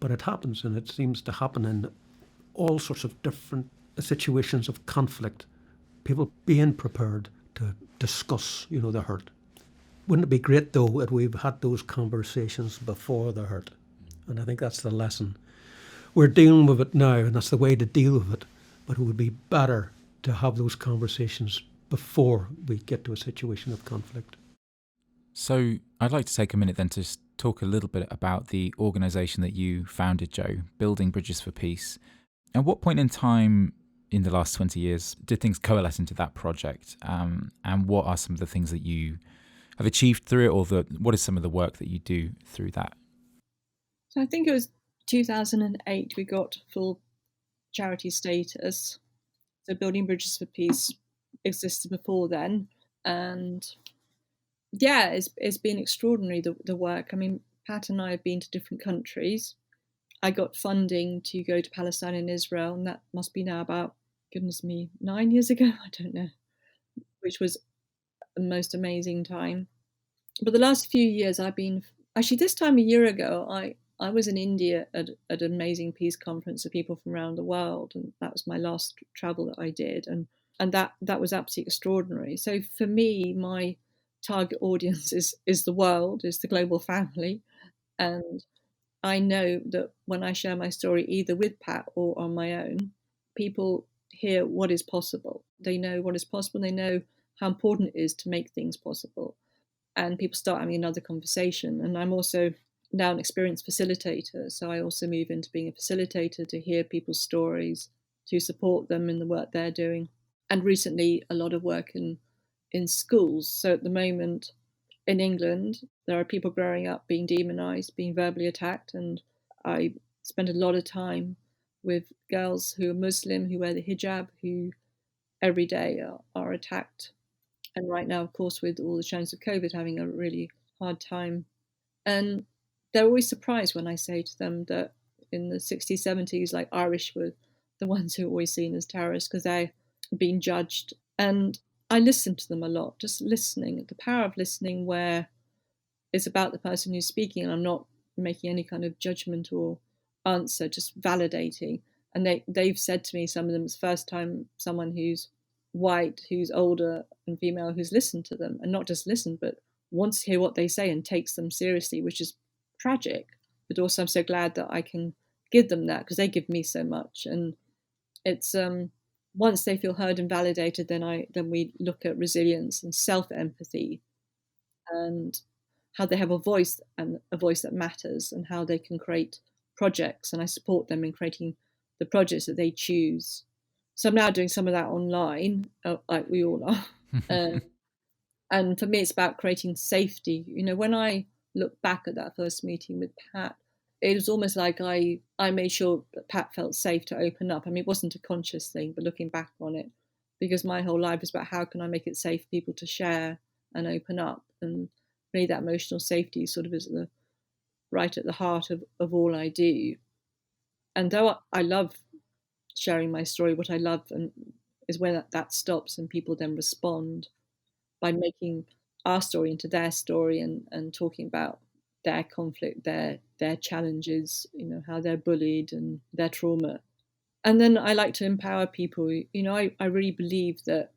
but it happens, and it seems to happen in all sorts of different situations of conflict. People being prepared to discuss, the hurt. Wouldn't it be great, though, if we've had those conversations before the hurt? And I think that's the lesson. We're dealing with it now, and that's the way to deal with it. But it would be better to have those conversations before we get to a situation of conflict. So I'd like to take a minute then to talk a little bit about the organisation that you founded, Joe, Building Bridges for Peace. At what point in time in the last 20 years did things coalesce into that project? And what are some of the things that you have achieved through it, or what is some of the work that you do through that? So I think it was 2008 we got full charity status. So Building Bridges for Peace existed before then. And yeah, it's been extraordinary, the work. I mean, Pat and I have been to different countries. I got funding to go to Palestine and Israel, and that must be now about, goodness me, 9 years ago, I don't know, which was the most amazing time. But the last few years I've been, actually this time a year ago, I was in India at an amazing peace conference of people from around the world, and that was my last travel that I did, and that was absolutely extraordinary. So for me, my target audience is the world, is the global family, and I know that when I share my story, either with Pat or on my own, people hear what is possible. They know what is possible. They know how important it is to make things possible. And people start having another conversation. And I'm also now an experienced facilitator. So I also move into being a facilitator to hear people's stories, to support them in the work they're doing. And recently, a lot of work in schools. So at the moment, in England, there are people growing up being demonized, being verbally attacked. And I spend a lot of time with girls who are Muslim, who wear the hijab, who every day are attacked. And right now, of course, with all the challenges of COVID, having a really hard time. And they're always surprised when I say to them that in the 60s, 70s, like Irish were the ones who were always seen as terrorists because they're being judged. And I listen to them a lot, just listening, the power of listening, where it's about the person who's speaking and I'm not making any kind of judgment or answer, just validating. And they've said to me, some of them, it's the first time someone who's white, who's older and female, who's listened to them, and not just listened, but wants to hear what they say and takes them seriously, which is tragic. But also I'm so glad that I can give them that, because they give me so much. And it's once they feel heard and validated, then we look at resilience and self-empathy and how they have a voice, and a voice that matters, and how they can create projects. And I support them in creating the projects that they choose. So I'm now doing some of that online, like we all are. And for me, it's about creating safety. You know, when I look back at that first meeting with Pat, it was almost like I made sure that Pat felt safe to open up. I mean, it wasn't a conscious thing, but looking back on it, because my whole life is about how can I make it safe for people to share and open up. And really that emotional safety sort of is right at the heart of all I do. And though I love sharing my story, what I love is when that stops and people then respond by making our story into their story and talking about their conflict, their challenges, you know, how they're bullied and their trauma. And then I like to empower people. You know, I really believe that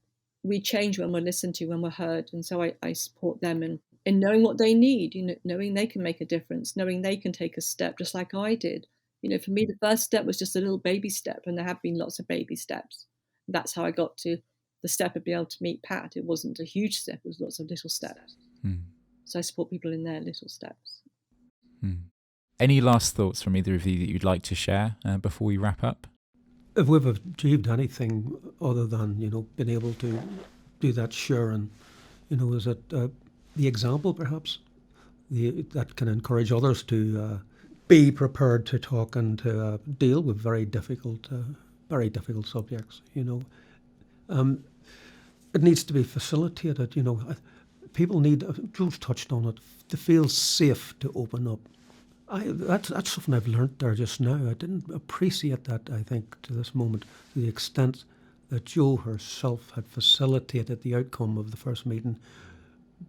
we change when we're listened to, when we're heard. And so I support them in knowing what they need, you know, knowing they can make a difference, knowing they can take a step just like I did. You know, for me, the first step was just a little baby step, and there have been lots of baby steps. That's how I got to the step of being able to meet Pat. It wasn't a huge step, it was lots of little steps. So I support people in their little steps. Any last thoughts from either of you that you'd like to share before we wrap up? If we've achieved anything other than, you know, being able to do that sharing, you know, is it the example perhaps that can encourage others to be prepared to talk and to deal with very difficult subjects, you know. It needs to be facilitated, you know. People need, Jules touched on it, to feel safe to open up. That's something I've learnt there just now. I didn't appreciate that, I think, to this moment, to the extent that Jo herself had facilitated the outcome of the first meeting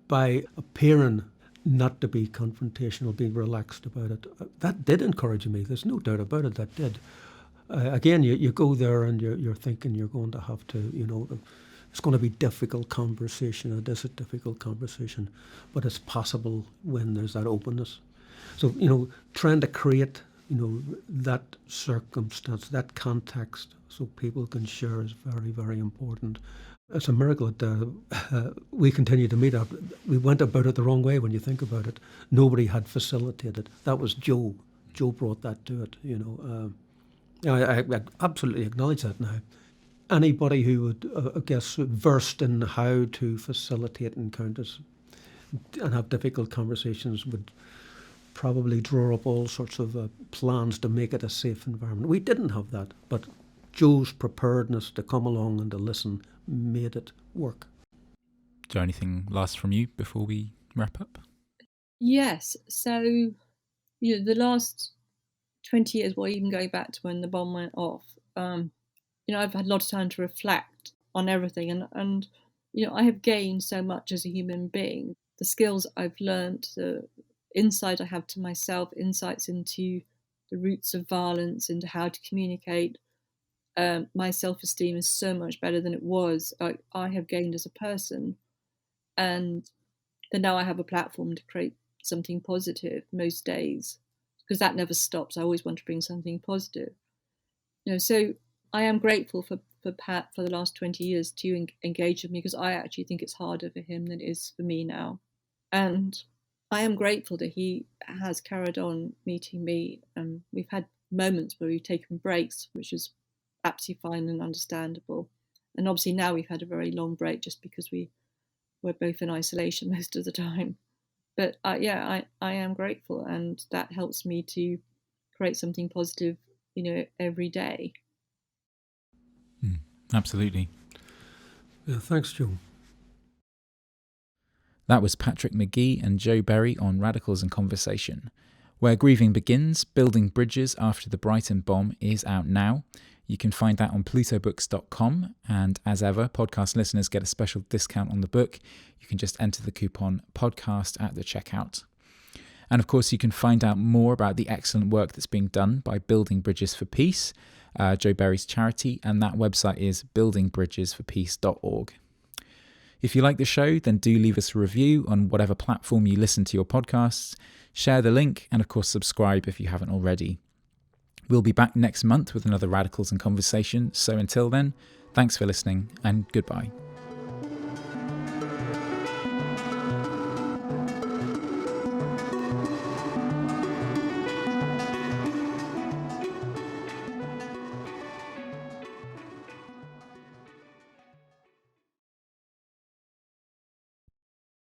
by appearing not to be confrontational, being relaxed about it. That did encourage me. There's no doubt about it, that did. Again, you go there and you're thinking you're going to have to, you know, it's going to be difficult conversation. It is a difficult conversation, but it's possible when there's that openness. So, you know, trying to create, you know, that circumstance, that context, so people can share is very, very important. It's a miracle that we continue to meet up. We went about it the wrong way when you think about it. Nobody had facilitated. That was Jo. Jo brought that to it, you know. I absolutely acknowledge that now. Anybody who would, I guess, versed in how to facilitate encounters and have difficult conversations would probably draw up all sorts of plans to make it a safe environment. We didn't have that, but Jo's preparedness to come along and to listen made it work. Jo, anything last from you before we wrap up? Yes. So, you know, the last 20 years, well, even going back to when the bomb went off, you know, I've had a lot of time to reflect on everything, and you know, I have gained so much as a human being. The skills I've learned, the insight I have to myself, insights into the roots of violence, into how to communicate. My self-esteem is so much better than it was. I have gained as a person, and then now I have a platform to create something positive most days, because that never stops. I always want to bring something positive. You know, so I am grateful for Pat for the last 20 years to engage with me, because I actually think it's harder for him than it is for me now. And I am grateful that he has carried on meeting me. We've had moments where we've taken breaks, which is absolutely fine and understandable. And obviously now we've had a very long break just because we're both in isolation most of the time. But I am grateful, and that helps me to create something positive, every day. Absolutely. Yeah, thanks, Joe. That was Patrick Magee and Joe Berry on Radicals in Conversation. Where Grieving Begins, Building Bridges After the Brighton Bomb is out now. You can find that on plutobooks.com, and as ever, podcast listeners get a special discount on the book. You can just enter the coupon podcast at the checkout. And of course, you can find out more about the excellent work that's being done by Building Bridges for Peace, Joe Berry's charity, and that website is buildingbridgesforpeace.org. If you like the show, then do leave us a review on whatever platform you listen to your podcasts, share the link, and of course subscribe if you haven't already. We'll be back next month with another Radicals in Conversation, so until then, thanks for listening and goodbye.